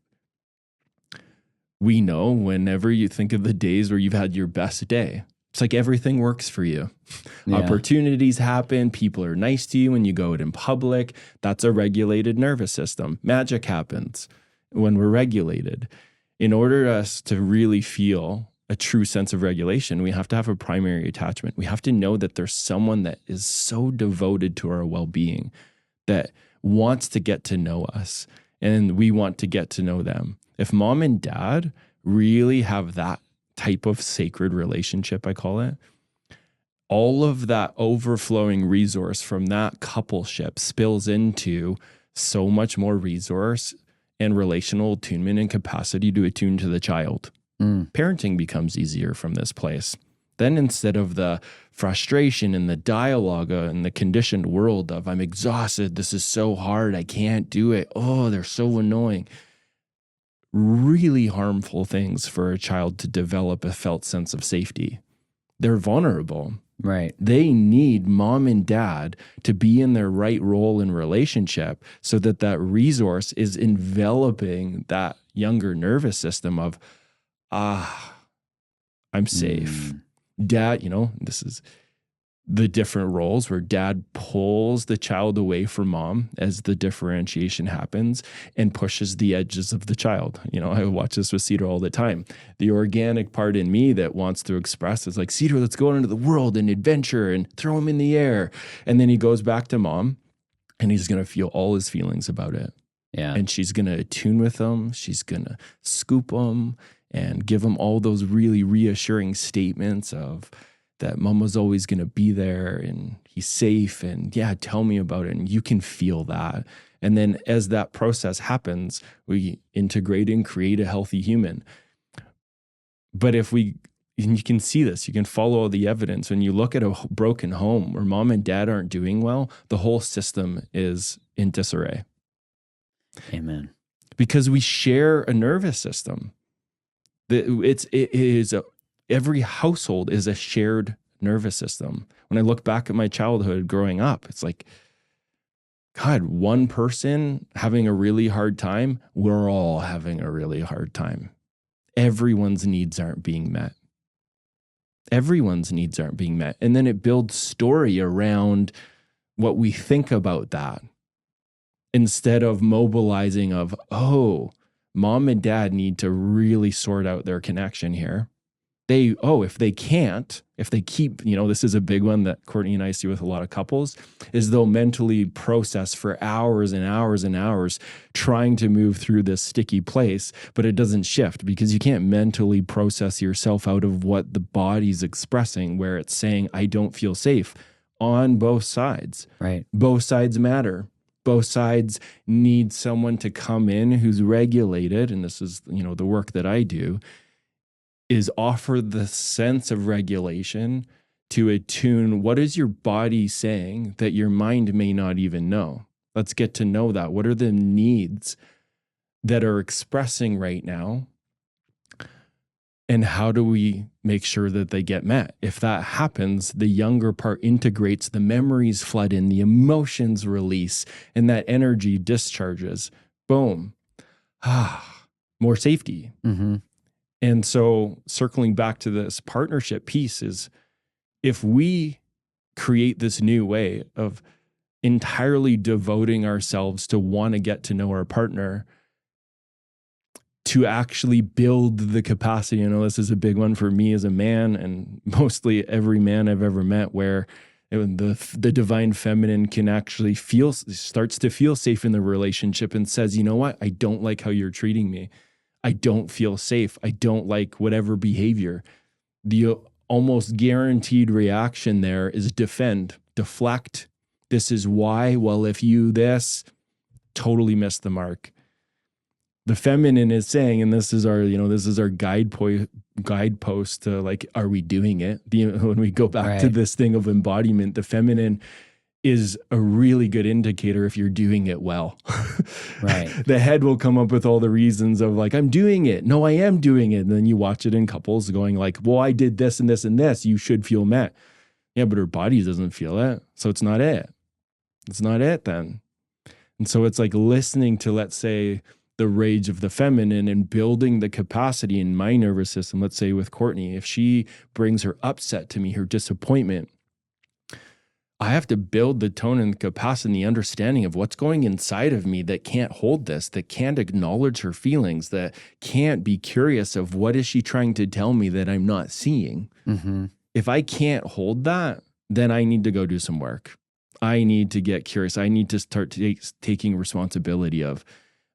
we know whenever you think of the days where you've had your best day, it's like everything works for you. Yeah. Opportunities happen. People are nice to you when you go out in public. That's a regulated nervous system. Magic happens when we're regulated. In order for us to really feel a true sense of regulation, we have to have a primary attachment. We have to know that there's someone that is so devoted to our well-being, that wants to get to know us, and we want to get to know them. If mom and dad really have that type of sacred relationship, I call it, all of that overflowing resource from that coupleship spills into so much more resource and relational attunement and capacity to attune to the child. Parenting becomes easier from this place. Then instead of the frustration and the dialogue and the conditioned world of, I'm exhausted, this is so hard, I can't do it, oh, they're so annoying. Really harmful things for a child to develop a felt sense of safety. They're vulnerable. Right. They need mom and dad to be in their right role in relationship so that that resource is enveloping that younger nervous system of, I'm safe. Dad, you know, this is the different roles where dad pulls the child away from mom as the differentiation happens and pushes the edges of the child. You know, I watch this with Cedar all the time. The organic part in me that wants to express is like, Cedar, let's go out into the world and adventure and throw him in the air. And then he goes back to mom and he's going to feel all his feelings about it. Yeah. And she's going to attune with him. She's going to scoop him and give him all those really reassuring statements of, that mama's always going to be there and he's safe, and yeah, tell me about it. And you can feel that. And then as that process happens, we integrate and create a healthy human. But and you can see this, you can follow the evidence. When you look at a broken home where mom and dad aren't doing well, the whole system is in disarray. Amen. Because we share a nervous system. Every household is a shared nervous system. When I look back at my childhood growing up, it's like, God, one person having a really hard time, we're all having a really hard time. Everyone's needs aren't being met. Everyone's needs aren't being met. And then it builds story around what we think about that, instead of mobilizing of, oh, mom and dad need to really sort out their connection here. If they keep, this is a big one that Courtney and I see with a lot of couples, is they'll mentally process for hours and hours and hours trying to move through this sticky place, but it doesn't shift because you can't mentally process yourself out of what the body's expressing, where it's saying, I don't feel safe on both sides. Right. Both sides matter. Both sides need someone to come in who's regulated. And this is, the work that I do, is offer the sense of regulation to attune what is your body saying that your mind may not even know. Let's get to know that. What are the needs that are expressing right now? And how do we make sure that they get met? If that happens, the younger part integrates, the memories flood in, the emotions release, and that energy discharges. Boom. More safety. Mm-hmm. And so circling back to this partnership piece is, if we create this new way of entirely devoting ourselves to want to get to know our partner, to actually build the capacity. This is a big one for me as a man, and mostly every man I've ever met, where the divine feminine can actually starts to feel safe in the relationship and says, you know what? I don't like how you're treating me. I don't feel safe. I don't like whatever behavior. The almost guaranteed reaction there is defend, deflect. This is why. Well, if you this, totally missed the mark. The feminine is saying, and this is our guidepost to, like, are we doing it? When we go back to this thing of embodiment, the feminine is a really good indicator if you're doing it well. Right. The head will come up with all the reasons of, like, I'm doing it. No, I am doing it. And then you watch it in couples going like, well, I did this and this and this. You should feel met. Yeah, but her body doesn't feel it. So it's not it. It's not it then. And so it's like listening to, let's say, the rage of the feminine and building the capacity in my nervous system. Let's say with Courtney, if she brings her upset to me, her disappointment, I have to build the tone and the capacity and the understanding of what's going inside of me that can't hold this, that can't acknowledge her feelings, that can't be curious of what is she trying to tell me that I'm not seeing. Mm-hmm. If I can't hold that, then I need to go do some work. I need to get curious. I need to start taking responsibility of,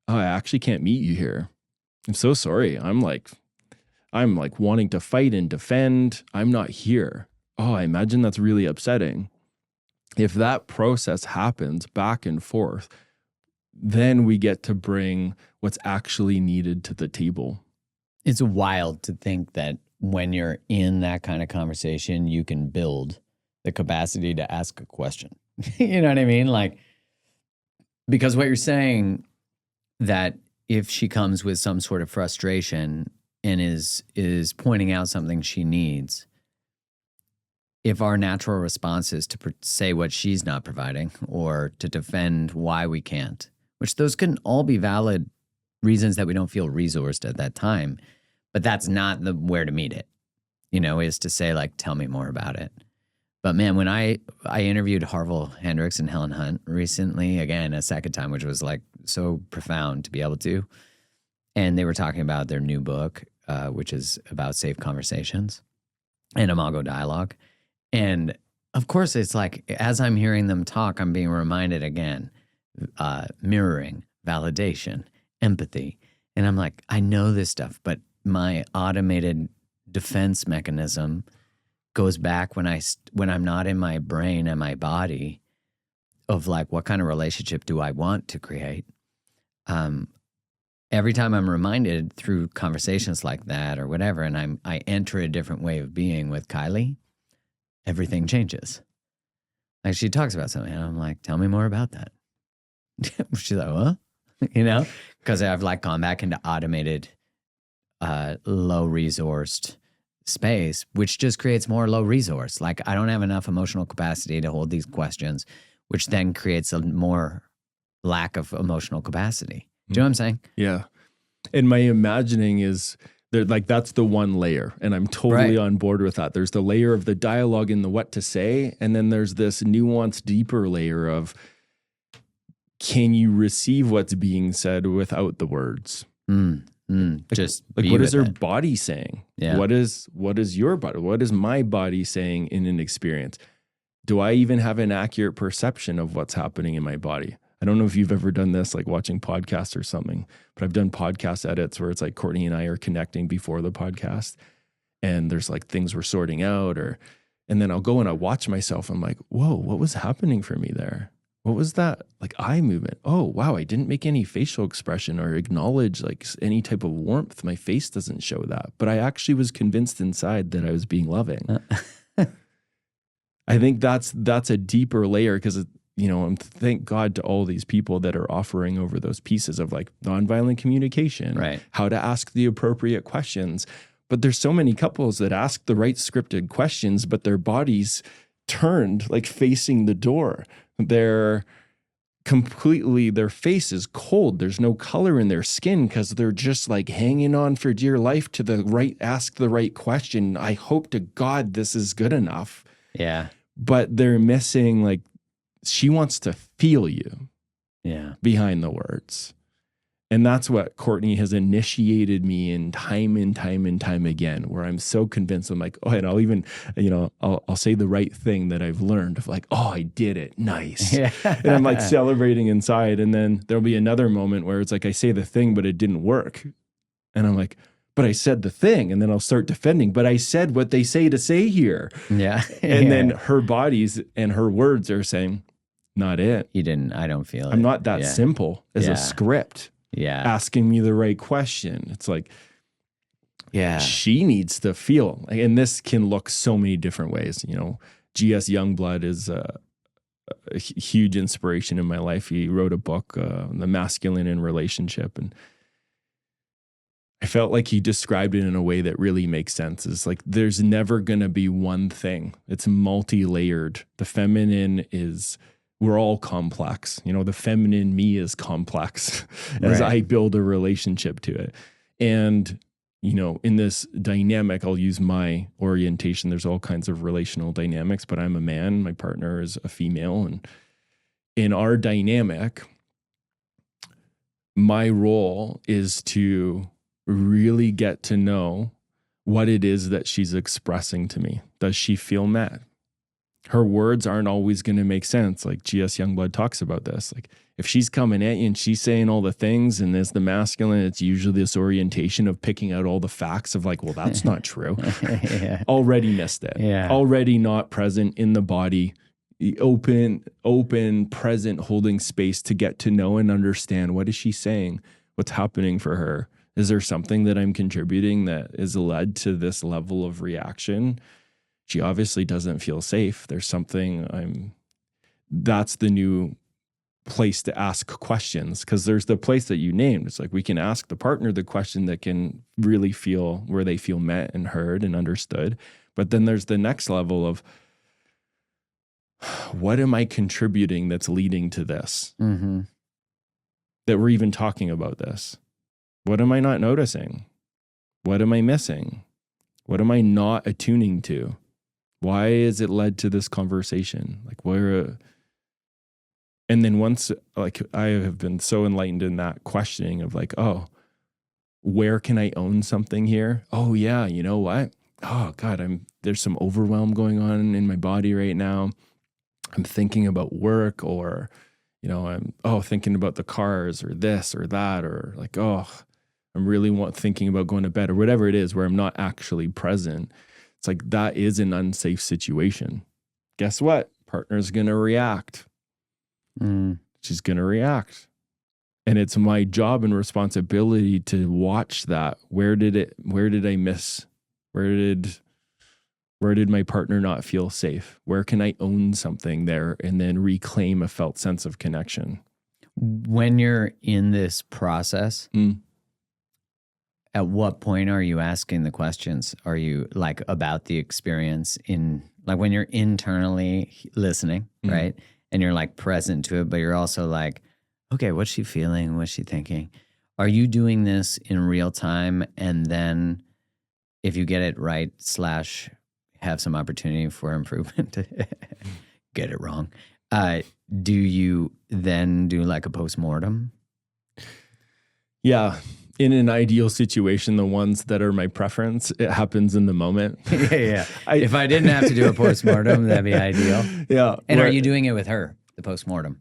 oh, I actually can't meet you here. I'm so sorry. I'm like wanting to fight and defend. I'm not here. Oh, I imagine that's really upsetting. If that process happens back and forth, then we get to bring what's actually needed to the table. It's wild to think that when you're in that kind of conversation, you can build the capacity to ask a question. You know what I mean? Like, because what you're saying, that if she comes with some sort of frustration and is pointing out something she needs, if our natural response is to say what she's not providing or to defend why we can't, which those can all be valid reasons that we don't feel resourced at that time, but that's not where to meet it, is to say, like, tell me more about it. But man, when I interviewed Harville Hendricks and Helen Hunt recently, again, a second time, which was like so profound to be able to, and they were talking about their new book, which is about safe conversations and imago dialogue. And of course, it's like, as I'm hearing them talk, I'm being reminded again, mirroring, validation, empathy. And I'm like, I know this stuff, but my automated defense mechanism goes back when I'm not in my brain and my body of like, what kind of relationship do I want to create? Every time I'm reminded through conversations like that or whatever, and I enter a different way of being with Kylie, everything changes. Like she talks about something and I'm like, tell me more about that. She's like, what? You know, because I've like gone back into automated, low resourced space, which just creates more low resource. Like I don't have enough emotional capacity to hold these questions, which then creates a more lack of emotional capacity. Do you know what I'm saying? Yeah. And my imagining is like, that's the one layer. And I'm totally on board with that. There's the layer of the dialogue and the what to say. And then there's this nuanced, deeper layer of, can you receive what's being said without the words? Just like what is her body saying? Yeah. What is your body? What is my body saying in an experience? Do I even have an accurate perception of what's happening in my body? I don't know if you've ever done this, like watching podcasts or something, but I've done podcast edits where it's like Courtney and I are connecting before the podcast and there's like things we're sorting out and then I'll go and I watch myself. I'm like, whoa, what was happening for me there? What was that? Like eye movement. Oh, wow. I didn't make any facial expression or acknowledge like any type of warmth. My face doesn't show that, but I actually was convinced inside that I was being loving. I think that's a deeper layer because thank God to all these people that are offering over those pieces of like nonviolent communication, right? How to ask the appropriate questions. But there's so many couples that ask the right scripted questions, but their bodies turned like facing the door. They're completely, their face is cold. There's no color in their skin because they're just like hanging on for dear life to ask the right question. I hope to God this is good enough. Yeah. But they're missing like, she wants to feel you behind the words. And that's what Courtney has initiated me in time and time again, where I'm so convinced. I'm like, oh, and I'll even, I'll say the right thing that I've learned of like, oh, I did it. Nice. Yeah. And I'm like celebrating inside. And then there'll be another moment where it's like, I say the thing, but it didn't work. And I'm like, but I said the thing. And then I'll start defending, but I said what they say to say here. Yeah. And then her bodies and her words are saying, not it. You didn't, I don't feel it. I'm not that simple as a script. Yeah. Asking me the right question. It's like, she needs to feel. And this can look so many different ways. G.S. Youngblood is a huge inspiration in my life. He wrote a book, The Masculine in Relationship. And I felt like he described it in a way that really makes sense. It's like, there's never going to be one thing. It's multi-layered. The feminine is... we're all complex. The feminine me is complex as I build a relationship to it. And, in this dynamic, I'll use my orientation. There's all kinds of relational dynamics, but I'm a man. My partner is a female. And in our dynamic, my role is to really get to know what it is that she's expressing to me. Does she feel met? Her words aren't always going to make sense. Like G.S. Youngblood talks about this. Like if she's coming at you and she's saying all the things and there's the masculine, it's usually this orientation of picking out all the facts of like, well, that's not true. Already missed it. Yeah. Already not present in the body, open, present, holding space to get to know and understand what is she saying, what's happening for her. Is there something that I'm contributing that has led to this level of reaction? She obviously doesn't feel safe. There's something that's the new place to ask questions, because there's the place that you named. It's like we can ask the partner the question that can really feel where they feel met and heard and understood. But then there's the next level of what am I contributing that's leading to this? Mm-hmm. That we're even talking about this. What am I not noticing? What am I missing? What am I not attuning to? Why has it led to this conversation? Like and then once, like I have been so enlightened in that questioning of like, oh, where can I own something here? Oh yeah, you know what? Oh God, there's some overwhelm going on in my body right now. I'm thinking about work, or, I'm thinking about the cars or this or that, or like, I'm really thinking about going to bed or whatever it is where I'm not actually present. It's like, that is an unsafe situation. Guess what? Partner's going to react. She's going to react. And it's my job and responsibility to watch that. Where did I miss? Where did my partner not feel safe? Where can I own something there and then reclaim a felt sense of connection? When you're in this process, at what point are you asking the questions? Are you like about the experience in, like when you're internally listening, right? And you're like present to it, but you're also like, okay, what's she feeling? What's she thinking? Are you doing this in real time? And then if you get it right / have some opportunity for improvement, get it wrong, do you then do like a postmortem? Yeah. In an ideal situation, the ones that are my preference, it happens in the moment. Yeah. If I didn't have to do a postmortem, that'd be ideal. Yeah. And are you doing it with her, the postmortem?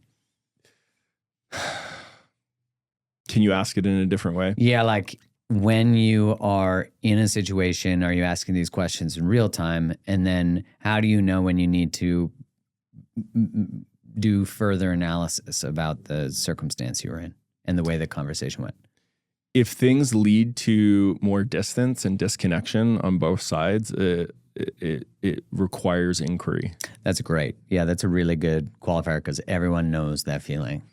Can you ask it in a different way? Yeah, like when you are in a situation, are you asking these questions in real time? And then how do you know when you need to do further analysis about the circumstance you were in and the way the conversation went? If things lead to more distance and disconnection on both sides, it requires inquiry. That's great. Yeah, that's a really good qualifier because everyone knows that feeling.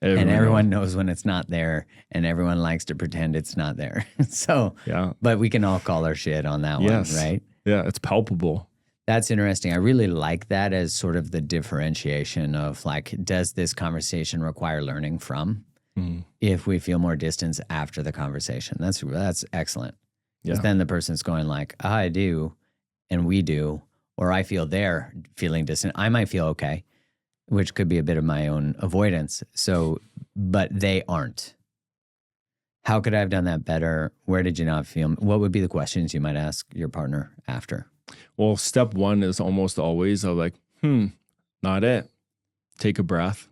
And everyone knows when it's not there, and everyone likes to pretend it's not there. So, yeah. But we can all call our shit on that one, right? Yeah, it's palpable. That's interesting. I really like that as sort of the differentiation of like, does this conversation require learning from? If we feel more distance after the conversation, that's excellent. Because then the person's going like, I do, and we do, or I feel they're feeling distant. I might feel okay, which could be a bit of my own avoidance. So, but they aren't. How could I have done that better? Where did you not feel? What would be the questions you might ask your partner after? Well, step one is almost always like, not it. Take a breath.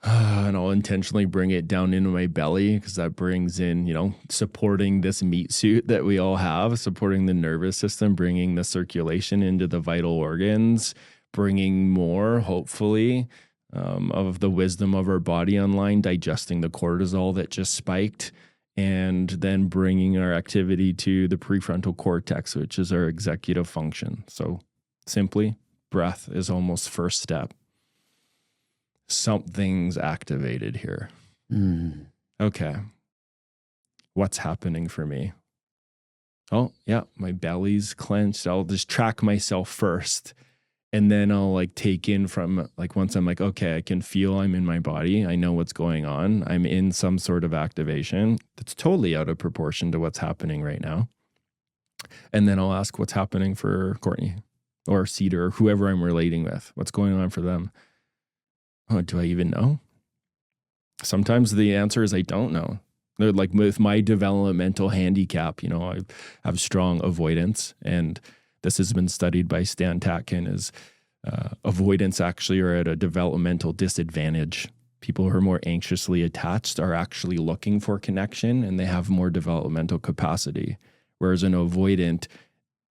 And I'll intentionally bring it down into my belly because that brings in, supporting this meat suit that we all have, supporting the nervous system, bringing the circulation into the vital organs, bringing more, hopefully, of the wisdom of our body online, digesting the cortisol that just spiked, and then bringing our activity to the prefrontal cortex, which is our executive function. So simply, breath is almost first step. Something's activated here. Okay. What's happening for me? Oh, yeah, my belly's clenched. I'll just track myself first. And then I'll like take in from like, once I'm like, okay, I can feel I'm in my body. I know what's going on. I'm in some sort of activation that's totally out of proportion to what's happening right now. And then I'll ask what's happening for Courtney or Cedar or whoever I'm relating with. What's going on for them? Oh, do I even know? Sometimes the answer is I don't know. They're like with my developmental handicap, I have strong avoidance, and this has been studied by Stan Tatkin as avoidance actually are at a developmental disadvantage. People who are more anxiously attached are actually looking for connection and they have more developmental capacity, whereas an avoidant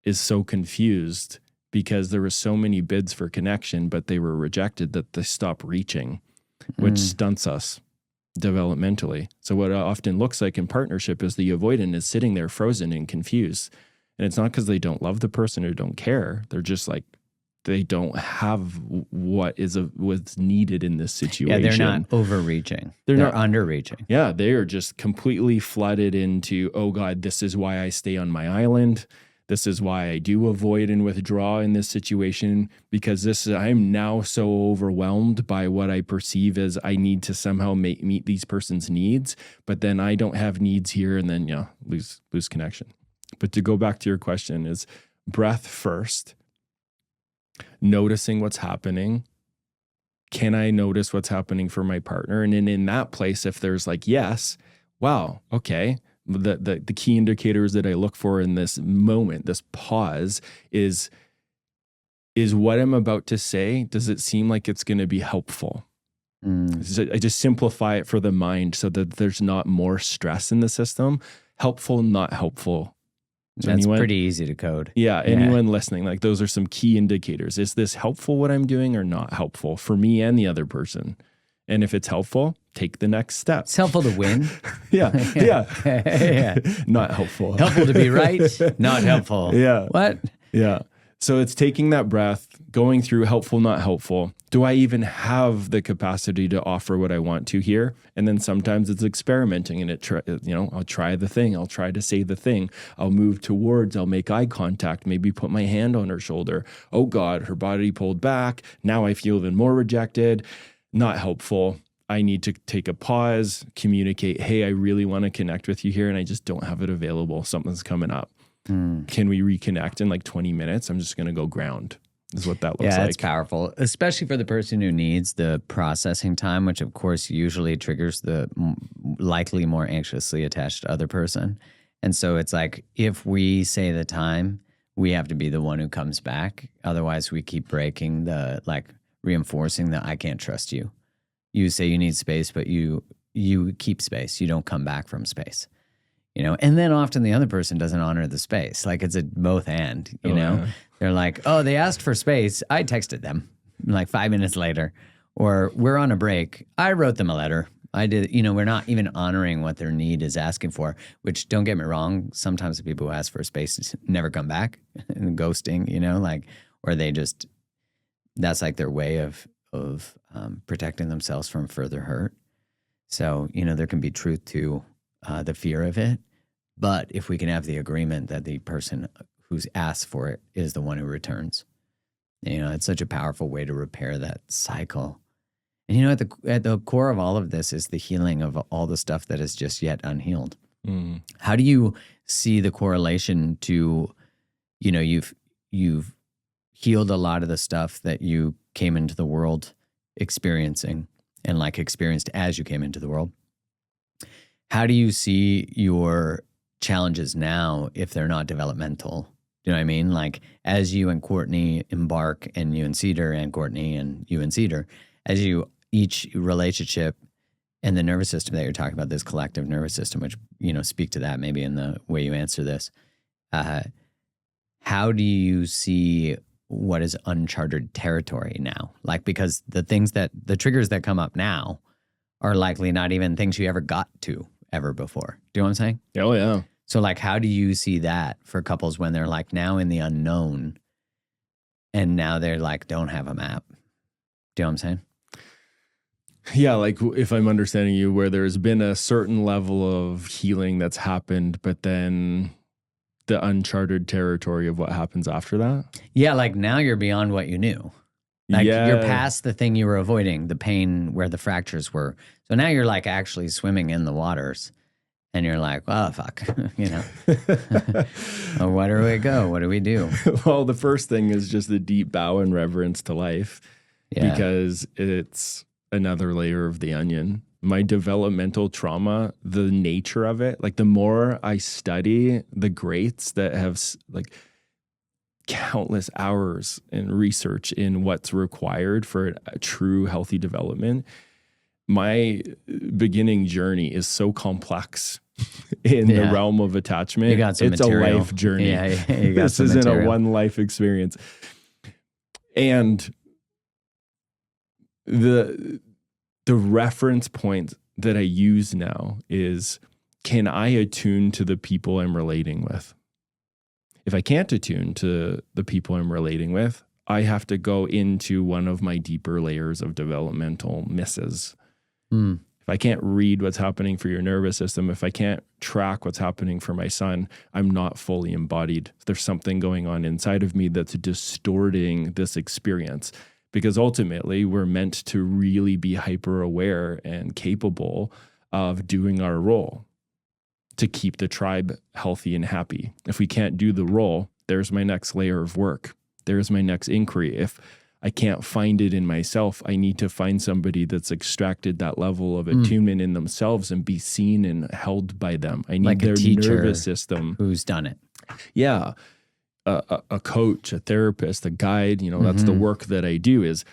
is so confused because there were so many bids for connection, but they were rejected that they stop reaching, which stunts us developmentally. So what it often looks like in partnership is the avoidant is sitting there frozen and confused. And it's not because they don't love the person or don't care. They're just like, they don't have what's needed in this situation. Yeah, they're not overreaching. They're not underreaching. Yeah, they are just completely flooded into, oh God, this is why I stay on my island. This is why I do avoid and withdraw in this situation, because I'm now so overwhelmed by what I perceive as I need to somehow meet these person's needs, but then I don't have needs here, and then lose connection. But to go back to your question is breath first, noticing what's happening. Can I notice what's happening for my partner? And then in that place, if there's like, yes, wow, okay. The key indicators that I look for in this moment, this pause, is what I'm about to say, does it seem like it's going to be helpful? I just simplify it for the mind so that there's not more stress in the system. Helpful, not helpful. So That's pretty easy to code. Yeah, anyone listening, like those are some key indicators. Is this helpful what I'm doing or not helpful for me and the other person? And if it's helpful, take the next step. It's helpful to win. Yeah. Yeah. Not helpful. Helpful to be right, not helpful. Yeah. What? Yeah. So it's taking that breath, going through helpful, not helpful. Do I even have the capacity to offer what I want to here? And then sometimes it's experimenting and I'll try the thing. I'll try to say the thing. I'll move towards, I'll make eye contact, maybe put my hand on her shoulder. Oh God, her body pulled back. Now I feel even more rejected. Not helpful. I need to take a pause, communicate, hey, I really want to connect with you here and I just don't have it available. Something's coming up. Can we reconnect in like 20 minutes? I'm just going to go ground is what that looks like. Yeah, it's powerful, especially for the person who needs the processing time, which of course usually triggers the likely more anxiously attached other person. And so it's like, if we say the time, we have to be the one who comes back. Otherwise we keep breaking reinforcing that I can't trust you. You say you need space, but you keep space. You don't come back from space. And then often the other person doesn't honor the space. Like it's a both and, you know? Yeah. They're like, oh, they asked for space. I texted them like 5 minutes later. Or we're on a break. I wrote them a letter. I did, we're not even honoring what their need is asking for, which don't get me wrong. Sometimes the people who ask for space never come back and ghosting, or they just, that's like their way of protecting themselves from further hurt. So, there can be truth to the fear of it. But if we can have the agreement that the person who's asked for it is the one who returns, it's such a powerful way to repair that cycle. And, at the core of all of this is the healing of all the stuff that is just yet unhealed. Mm. How do you see the correlation to, you've healed a lot of the stuff that you came into the world experiencing and experienced as you came into the world? How do you see your challenges now if they're not developmental? Do you know what I mean? As you and Courtney embark, and you and Cedar and Courtney and you and Cedar, as you each relationship and the nervous system that you're talking about, this collective nervous system, which, speak to that maybe in the way you answer this. How do you see what is uncharted territory now? Because the triggers that come up now are likely not even things you ever got to ever before. Do you know what I'm saying? Oh, yeah. So how do you see that for couples when they're now in the unknown and now they're don't have a map? Do you know what I'm saying? Yeah, if I'm understanding you, where there's been a certain level of healing that's happened, but then the uncharted territory of what happens after that? Yeah, now you're beyond what you knew. You're past the thing you were avoiding, the pain where the fractures were. So now you're actually swimming in the waters and you're oh, fuck, well, where do we go? What do we do? Well, the first thing is just the deep bow and reverence to life because it's another layer of the onion. My developmental trauma, the nature of it, the more I study the greats that have countless hours in research in what's required for a true healthy development, my beginning journey is so complex in the realm of attachment. You got some it's material. A life journey. Yeah, you got this isn't a one life experience. And the reference point that I use now is, can I attune to the people I'm relating with? If I can't attune to the people I'm relating with, I have to go into one of my deeper layers of developmental misses. If I can't read what's happening for your nervous system, if I can't track what's happening for my son, I'm not fully embodied. There's something going on inside of me that's distorting this experience. Because ultimately, we're meant to really be hyper aware and capable of doing our role to keep the tribe healthy and happy. If we can't do the role, there's my next layer of work. There's my next inquiry. If I can't find it in myself, I need to find somebody that's extracted that level of attunement in themselves and be seen and held by them. I need their nervous system. Who's done it. Yeah. A coach, a therapist, a guide, that's the work that I do. Is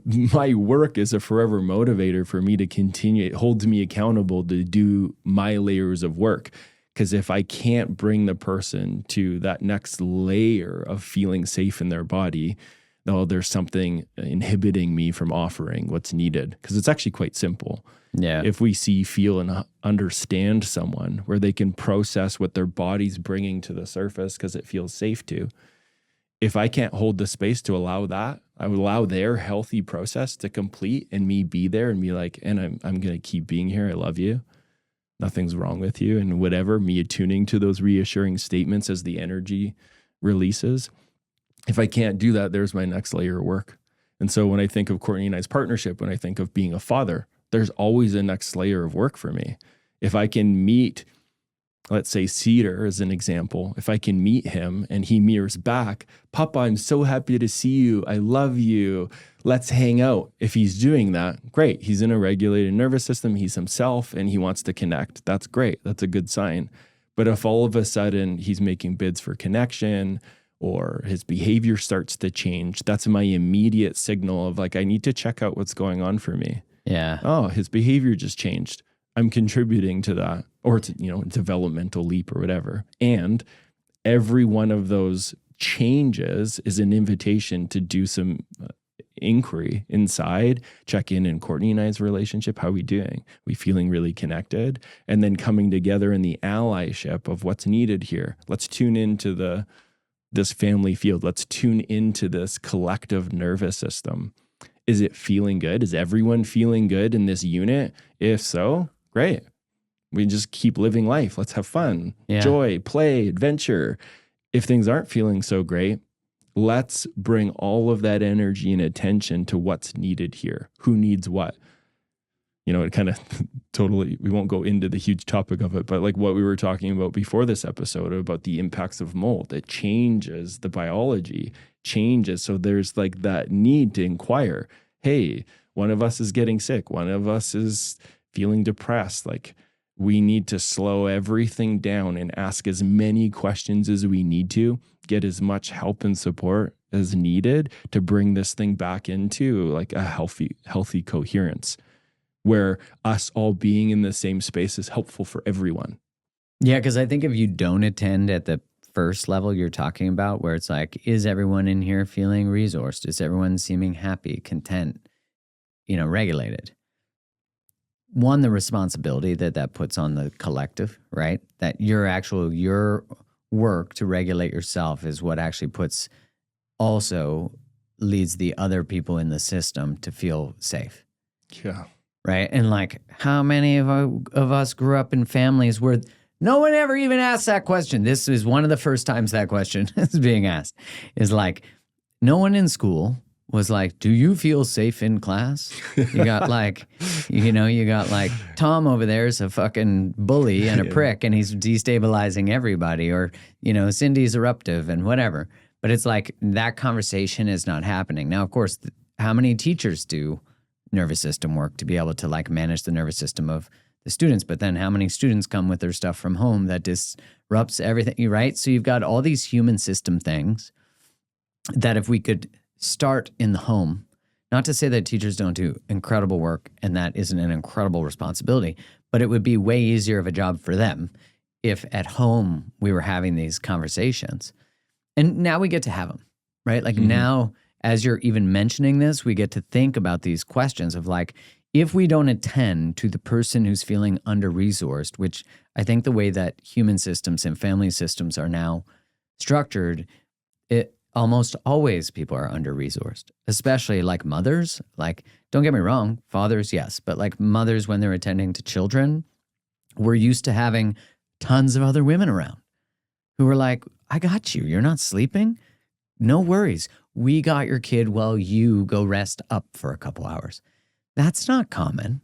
my work is a forever motivator for me to continue. It holds me accountable to do my layers of work. Because if I can't bring the person to that next layer of feeling safe in their body, no, there's something inhibiting me from offering what's needed. Because it's actually quite simple. Yeah. If we see, feel, and understand someone where they can process what their body's bringing to the surface because it feels safe to, if I can't hold the space to allow that, I would allow their healthy process to complete and me be there and be like, and I'm going to keep being here. I love you. Nothing's wrong with you. And whatever, me attuning to those reassuring statements as the energy releases. If I can't do that, there's my next layer of work. And so when I think of Courtney and I's partnership, when I think of being a father, there's always a next layer of work for me. If I can meet, let's say Cedar as an example, if I can meet him and he mirrors back, Papa, I'm so happy to see you. I love you. Let's hang out. If he's doing that, great. He's in a regulated nervous system. He's himself and he wants to connect. That's great. That's a good sign. But if all of a sudden he's making bids for connection or his behavior starts to change, that's my immediate signal of like, I need to check out what's going on for me. Yeah. Oh, his behavior just changed. I'm contributing to that, or to, developmental leap or whatever. And every one of those changes is an invitation to do some inquiry inside, check in Courtney and I's relationship. How are we doing? We feeling really connected? And then coming together in the allyship of what's needed here. Let's tune into this family field. Let's tune into this collective nervous system. Is it feeling good? Is everyone feeling good in this unit? If so, great. We just keep living life. Let's have fun, joy, play, adventure. If things aren't feeling so great, let's bring all of that energy and attention to what's needed here. Who needs what? It kind of totally, we won't go into the huge topic of it, but like what we were talking about before this episode about the impacts of mold, it changes the biology, changes. So there's like that need to inquire, hey, one of us is getting sick. One of us is feeling depressed. Like we need to slow everything down and ask as many questions as we need to, get as much help and support as needed to bring this thing back into like a healthy coherence where us all being in the same space is helpful for everyone. Yeah, because I think if you don't attend at the first level you're talking about, where it's like, is everyone in here feeling resourced? Is everyone seeming happy, content, regulated? One, the responsibility that puts on the collective, right? That your work to regulate yourself is what actually also leads the other people in the system to feel safe. Yeah. Right? And like, how many of us grew up in families where no one ever even asked that question? This is one of the first times that question is being asked. Is like, no one in school was like, do you feel safe in class? You got like, you got like, Tom over there is a fucking bully and a prick and he's destabilizing everybody, or, Cindy's eruptive and whatever. But it's like that conversation is not happening. Now, of course, how many teachers do nervous system work to be able to like manage the nervous system of the students? But then how many students come with their stuff from home that disrupts everything, right? So you've got all these human system things that if we could start in the home, not to say that teachers don't do incredible work and that isn't an incredible responsibility, but it would be way easier of a job for them if at home we were having these conversations. And now we get to have them, right? Like now, as you're even mentioning this, we get to think about these questions of like, if we don't attend to the person who's feeling under-resourced, which I think the way that human systems and family systems are now structured, it almost always people are under-resourced, especially like mothers. Like, don't get me wrong, fathers, yes, but like mothers when they're attending to children, we're used to having tons of other women around who are like, I got you. You're not sleeping? No worries. We got your kid while you go rest up for a couple hours. That's not common.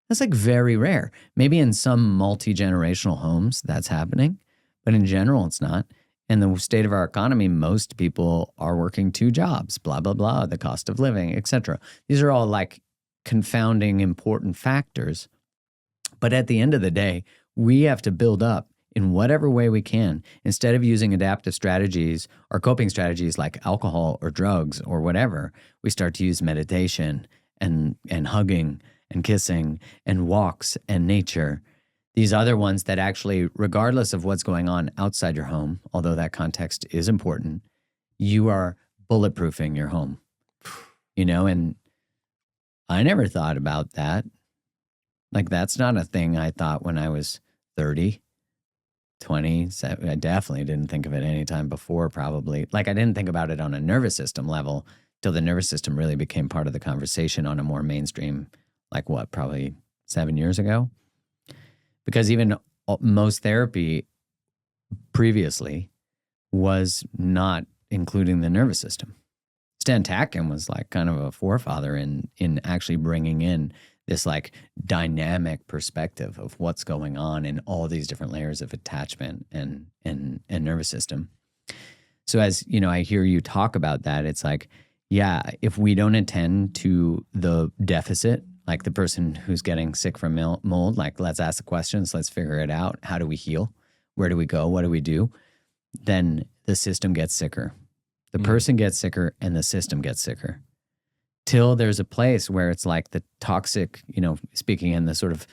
That's like very rare. Maybe in some multi-generational homes that's happening, but in general it's not. In the state of our economy, most people are working 2 jobs, blah, blah, blah, the cost of living, etc. These are all like confounding important factors. But at the end of the day, we have to build up in whatever way we can. Instead of using adaptive strategies or coping strategies like alcohol or drugs or whatever, we start to use meditation and hugging and kissing and walks and nature. these other ones that actually, regardless of what's going on outside your home, although that context is important, you are bulletproofing your home, and I never thought about that. Like, that's not a thing I thought when I was 30, 20. I definitely didn't think of it any time before, probably. Like, I didn't think about it on a nervous system level till the nervous system really became part of the conversation on a more mainstream, like probably 7 years ago. Because even most therapy previously was not including the nervous system. Stan Tatkin was like kind of a forefather in actually bringing in this like dynamic perspective of what's going on in all these different layers of attachment and nervous system. So as I hear you talk about that, it's like, yeah, if we don't attend to the deficit, like the person who's getting sick from mold, like, let's ask the questions, let's figure it out. How do we heal? Where do we go? What do we do? Then the system gets sicker. The person gets sicker and the system gets sicker. Till there's a place where it's like the toxic, speaking in the sort of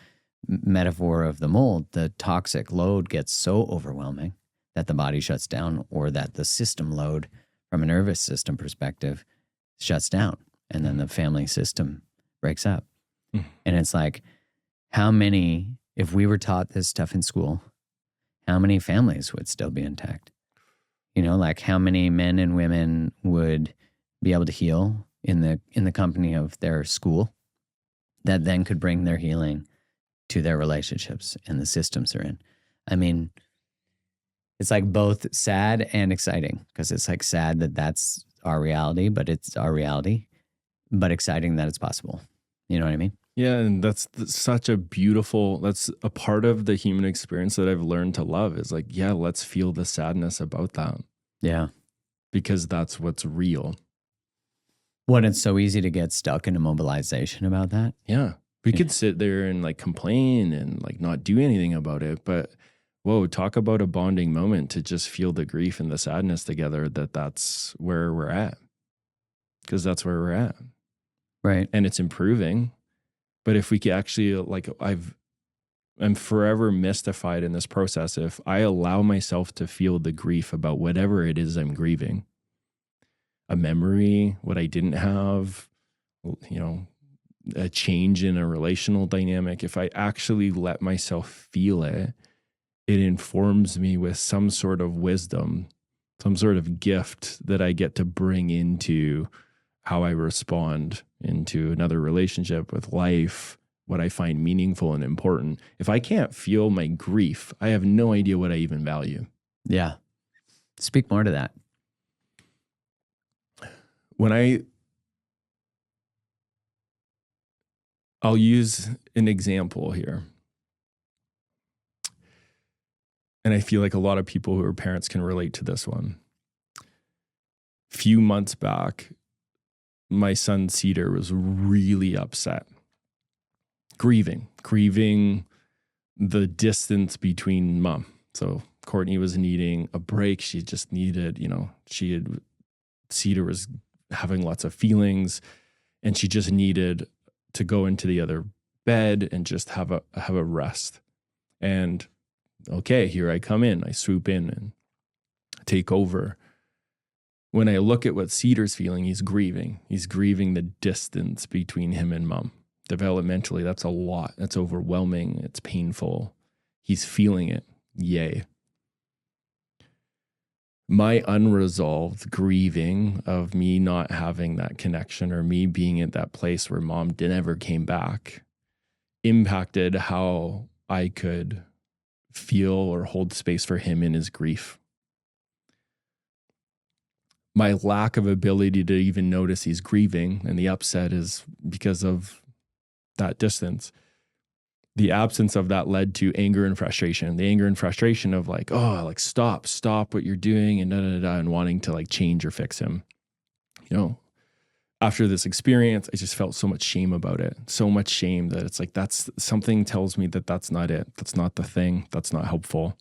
metaphor of the mold, the toxic load gets so overwhelming that the body shuts down, or that the system load from a nervous system perspective shuts down, and then the family system breaks up. And it's like, how many, if we were taught this stuff in school, how many families would still be intact? Like, how many men and women would be able to heal in the company of their school that then could bring their healing to their relationships and the systems they're in? I mean, it's like both sad and exciting, because it's like sad that that's our reality, but it's our reality, but exciting that it's possible. You know what I mean? Yeah, and that's such a beautiful, that's a part of the human experience that I've learned to love, is like, yeah, let's feel the sadness about that. Yeah. Because that's what's real. What, it's so easy to get stuck in a mobilization about that? Yeah. We could sit there and like complain and like not do anything about it, but whoa, talk about a bonding moment to just feel the grief and the sadness together, that's where we're at. Because that's where we're at. Right. And it's improving. But if we could actually, like, I'm forever mystified in this process. If I allow myself to feel the grief about whatever it is I'm grieving, a memory, what I didn't have, a change in a relational dynamic, if I actually let myself feel it, it informs me with some sort of wisdom, some sort of gift that I get to bring into how I respond into another relationship, with life, what I find meaningful and important. If I can't feel my grief, I have no idea what I even value. Yeah. Speak more to that. I'll use an example here. And I feel like a lot of people who are parents can relate to this one. Few months back, my son Cedar was really upset, grieving the distance between mom. So Courtney was needing a break. She just needed, Cedar was having lots of feelings, and she just needed to go into the other bed and just have a rest. And okay, here I come in, I swoop in and take over. When I look at what Cedar's feeling, he's grieving. He's grieving the distance between him and mom. Developmentally, that's a lot. That's overwhelming. It's painful. He's feeling it. Yay. My unresolved grieving of me not having that connection, or me being at that place where mom never came back, impacted how I could feel or hold space for him in his grief. My lack of ability to even notice he's grieving and the upset is because of that distance. The absence of that led to anger and frustration. The anger and frustration of like, oh, like stop what you're doing, and and wanting to like change or fix him. After this experience, I just felt so much shame about it. So much shame that it's like, that's something tells me that that's not it. That's not the thing. That's not helpful.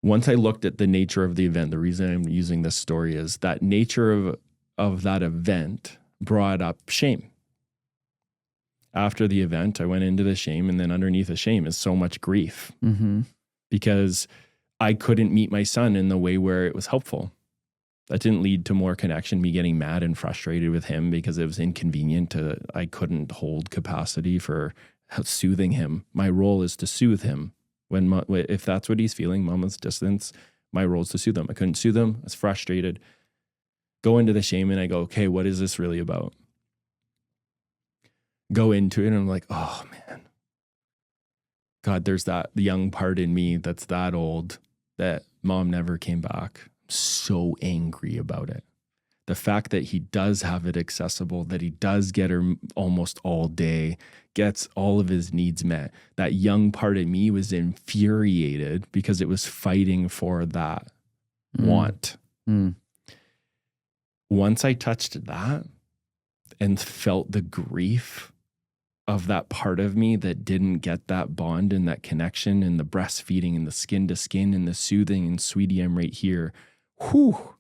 Once I looked at the nature of the event, the reason I'm using this story is that nature of that event brought up shame. After the event, I went into the shame, and then underneath the shame is so much grief because I couldn't meet my son in the way where it was helpful. That didn't lead to more connection, me getting mad and frustrated with him because it was inconvenient. I couldn't hold capacity for soothing him. My role is to soothe him. If that's what he's feeling, mama's distance, my role is to soothe him. I couldn't soothe him. I was frustrated. Go into the shame and I go, okay, what is this really about? Go into it and I'm like, oh man, God, there's that young part in me that's that old that mom never came back. I'm so angry about it. The fact that he does have it accessible, that he does get her almost all day, gets all of his needs met. That young part of me was infuriated because it was fighting for that want. Once I touched that and felt the grief of that part of me that didn't get that bond and that connection and the breastfeeding and the skin to skin and the soothing and sweetie, I'm right here. Whew.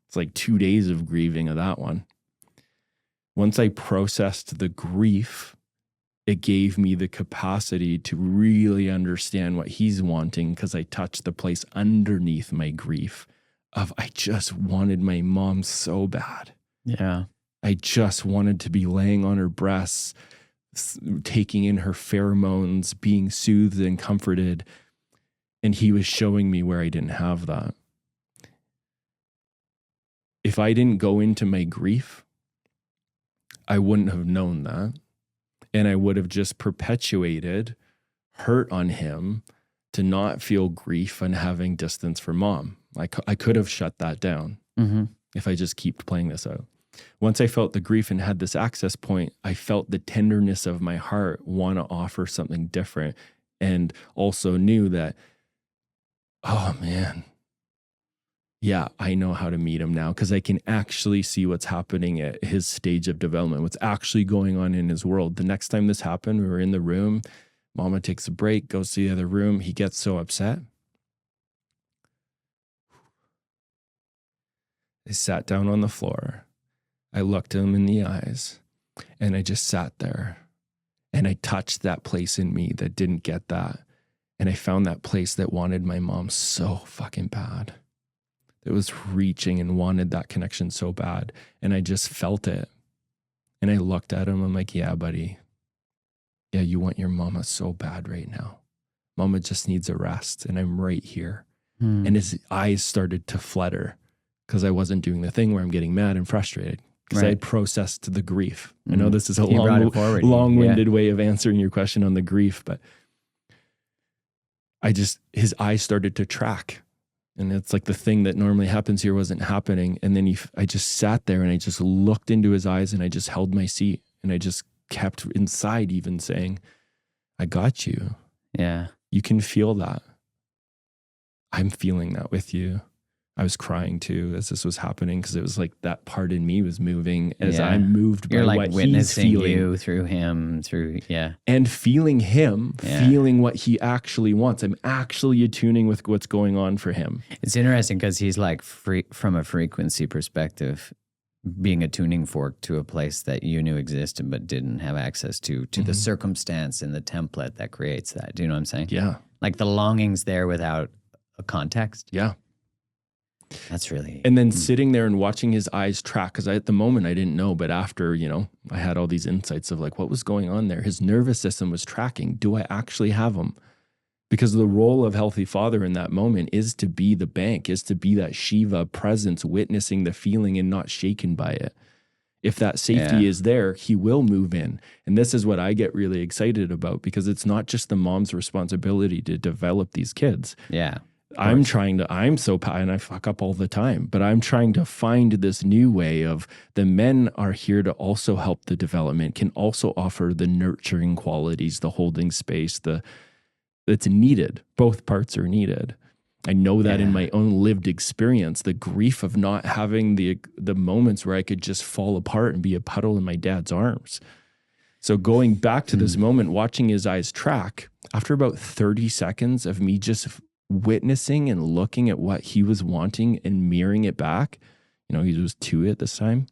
It's like 2 days of grieving of that one. Once I processed the grief, it gave me the capacity to really understand what he's wanting because I touched the place underneath my grief of I just wanted my mom so bad. Yeah. I just wanted to be laying on her breasts, taking in her pheromones, being soothed and comforted. And he was showing me where I didn't have that. If I didn't go into my grief, I wouldn't have known that. And I would have just perpetuated hurt on him to not feel grief and having distance for mom. I could have shut that down if I just keep playing this out. Once I felt the grief and had this access point, I felt the tenderness of my heart want to offer something different, and also knew that, oh man, yeah, I know how to meet him now because I can actually see what's happening at his stage of development, what's actually going on in his world. The next time this happened, we were in the room. Mama takes a break, goes to the other room. He gets so upset. I sat down on the floor. I looked him in the eyes and I just sat there and I touched that place in me that didn't get that. And I found that place that wanted my mom so fucking bad. It was reaching and wanted that connection so bad. And I just felt it. And I looked at him. I'm like, yeah, buddy. Yeah, you want your mama so bad right now. Mama just needs a rest. And I'm right here. And his eyes started to flutter because I wasn't doing the thing where I'm getting mad and frustrated because I processed the grief. I know this is a long-winded way of answering your question on the grief, but his eyes started to track. And it's like the thing that normally happens here wasn't happening. And then I just sat there and I just looked into his eyes and I just held my seat and I just kept inside even saying, I got you. Yeah. You can feel that. I'm feeling that with you. I was crying too as this was happening because it was like that part in me was moving as I moved by like what witnessing he's feeling. you through him, and feeling him, feeling what he actually wants. I'm actually attuning with what's going on for him. It's interesting because he's like from a frequency perspective, being a tuning fork to a place that you knew existed but didn't have access to the circumstance and the template that creates that. Do you know what I'm saying? Yeah. Like the longing's there without a context. Yeah. That's really... And then sitting there and watching his eyes track, because at the moment I didn't know, but after, I had all these insights of like, what was going on there? His nervous system was tracking. Do I actually have him? Because the role of healthy father in that moment is to be the bank, is to be that Shiva presence, witnessing the feeling and not shaken by it. If that safety is there, he will move in. And this is what I get really excited about because it's not just the mom's responsibility to develop these kids. Yeah. I'm so and I fuck up all the time, but I'm trying to find this new way of the men are here to also help the development, can also offer the nurturing qualities, the holding space, it's needed. Both parts are needed. I know that in my own lived experience, the grief of not having the moments where I could just fall apart and be a puddle in my dad's arms. So going back to this moment, watching his eyes track, after about 30 seconds of me just witnessing and looking at what he was wanting and mirroring it back, he was 2 at this time,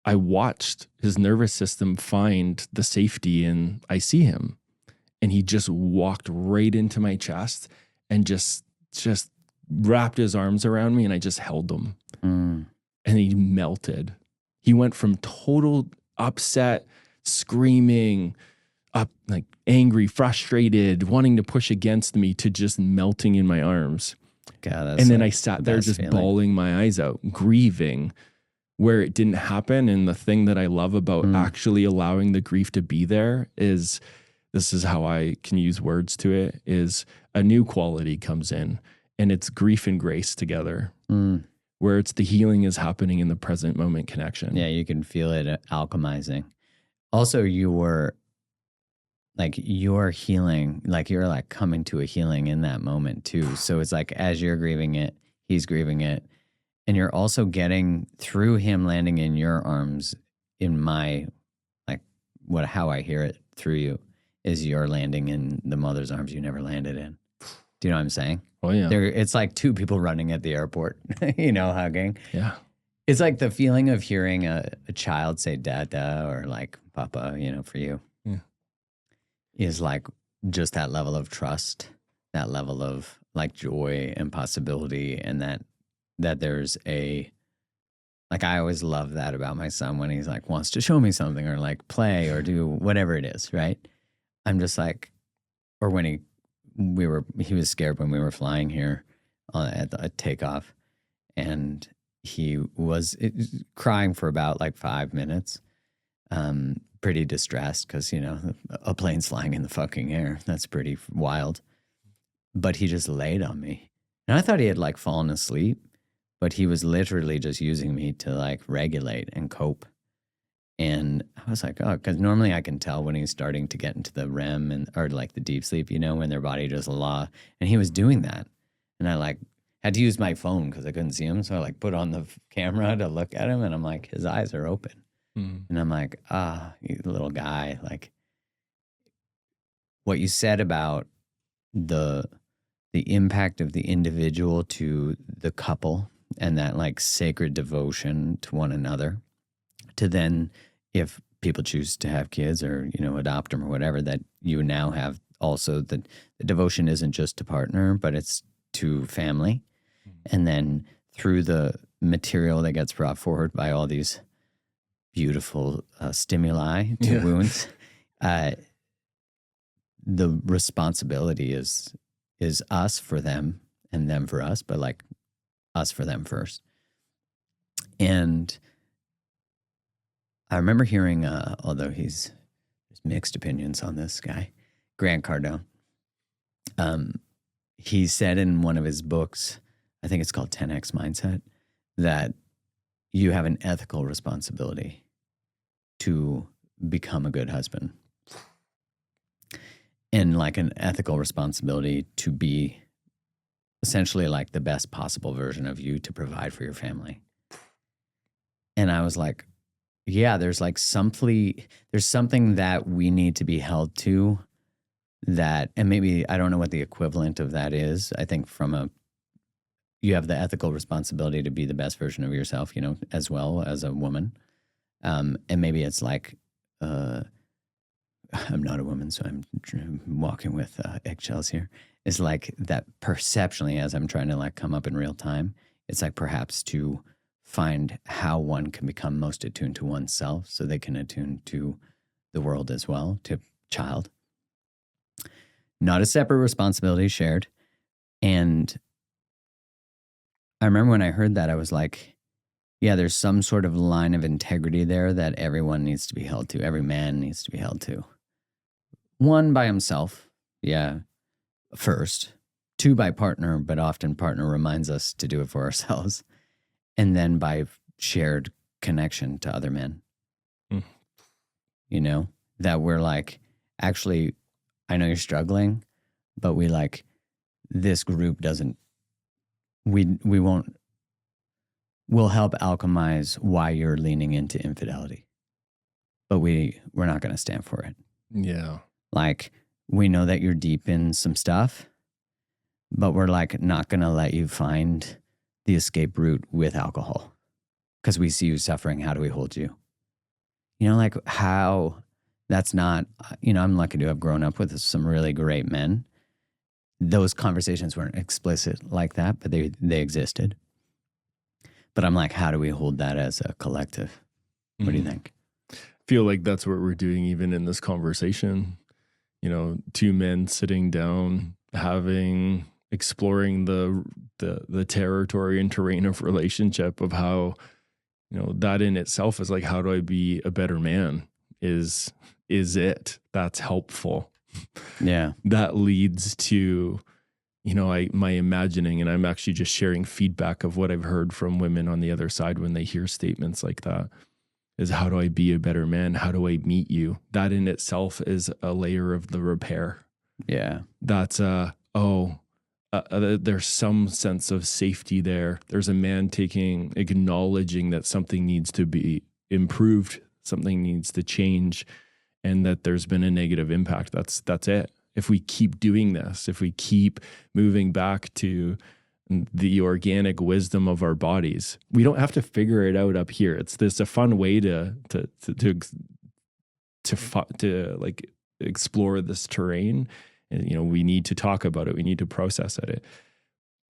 I watched his nervous system find the safety in I see him. And he just walked right into my chest and just wrapped his arms around me, and I just held him. Mm. And he melted. He went from total upset, screaming, up like angry, frustrated, wanting to push against me, to just melting in my arms. God, and then I sat there just feeling. bawling my eyes out, grieving where it didn't happen. And the thing that I love about actually allowing the grief to be there is, this is how I can use words to it, is a new quality comes in, and it's grief and grace together, where it's the healing is happening in the present moment connection. Yeah, you can feel it alchemizing. Also, you're healing, like you're like coming to a healing in that moment too. So it's like, as you're grieving it, he's grieving it. And you're also getting, through him landing in your arms, in my, like, how I hear it through you, is you're landing in the mother's arms you never landed in. Do you know what I'm saying? Oh, yeah. It's like two people running at the airport, hugging. Yeah. It's like the feeling of hearing a child say dada or like papa, for you. Yeah. Is like just that level of trust, that level of like joy and possibility, and that there's like, I always love that about my son when he's like wants to show me something or like play or do whatever it is, right? I'm just like, or when he was scared when we were flying here at takeoff, and he was crying for about like 5 minutes, pretty distressed because, a plane's flying in the fucking air. That's pretty wild. But he just laid on me. And I thought he had like fallen asleep, but he was literally just using me to like regulate and cope. And I was like, oh, because normally I can tell when he's starting to get into the REM or like the deep sleep, when their body just and he was doing that. And I like had to use my phone because I couldn't see him. So I like put on the camera to look at him, and I'm like, his eyes are open. And I'm like, you little guy. Like, what you said about the impact of the individual to the couple, and that like sacred devotion to one another, to then, if people choose to have kids or, adopt them or whatever, that you now have also the devotion isn't just to partner, but it's to family. And then through the material that gets brought forward by all these beautiful stimuli to wounds, the responsibility is us for them and them for us, but like us for them first. And I remember hearing, although there's mixed opinions on this guy, Grant Cardone. He said in one of his books, I think it's called 10X Mindset, that you have an ethical responsibility to become a good husband, and like an ethical responsibility to be essentially like the best possible version of you to provide for your family. And I was like, yeah, there's something that we need to be held to, that, and maybe I don't know what the equivalent of that is. I think you have the ethical responsibility to be the best version of yourself, as well as a woman. And maybe it's like, I'm not a woman, so I'm walking with eggshells here. It's like that perceptually, as I'm trying to like come up in real time, it's like perhaps to find how one can become most attuned to oneself so they can attune to the world as well, to child. Not a separate responsibility, shared. And I remember when I heard that, I was like, yeah, there's some sort of line of integrity there that everyone needs to be held to. Every man needs to be held to. One, by himself, first. Two, by partner, but often partner reminds us to do it for ourselves. And then by shared connection to other men. That we're like, actually, I know you're struggling, but we like, this group doesn't, we'll help alchemize why you're leaning into infidelity, but we're not going to stand for it. Yeah. Like, we know that you're deep in some stuff, but we're like not going to let you find the escape route with alcohol because we see you suffering. How do we hold you? like how that's not, I'm lucky to have grown up with some really great men. Those conversations weren't explicit like that, but they existed. But I'm like, how do we hold that as a collective? What do you think? I feel like that's what we're doing even in this conversation. Two men sitting down, exploring the territory and terrain of relationship, of how, that in itself is like, how do I be a better man? Is it that's helpful? Yeah. That leads to, my imagining, and I'm actually just sharing feedback of what I've heard from women on the other side when they hear statements like that, is how do I be a better man? How do I meet you? That in itself is a layer of the repair. Yeah. That's there's some sense of safety there. There's a man acknowledging that something needs to be improved, something needs to change, and that there's been a negative impact. That's it. If we keep doing this, if we keep moving back to the organic wisdom of our bodies, we don't have to figure it out up here. It's a fun way to like explore this terrain. And, we need to talk about it. We need to process it.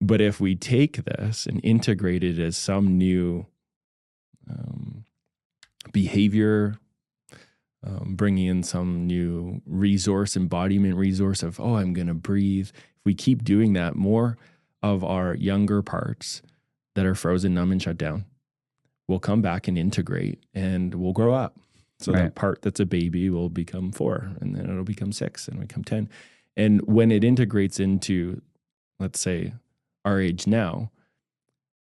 But if we take this and integrate it as some new behavior, bringing in some new embodiment resource of, I'm going to breathe. If we keep doing that, more of our younger parts that are frozen, numb, and shut down will come back and integrate, and we'll grow up. So that part that's a baby will become 4, and then it'll become 6 and become 10. And when it integrates into, let's say, our age now,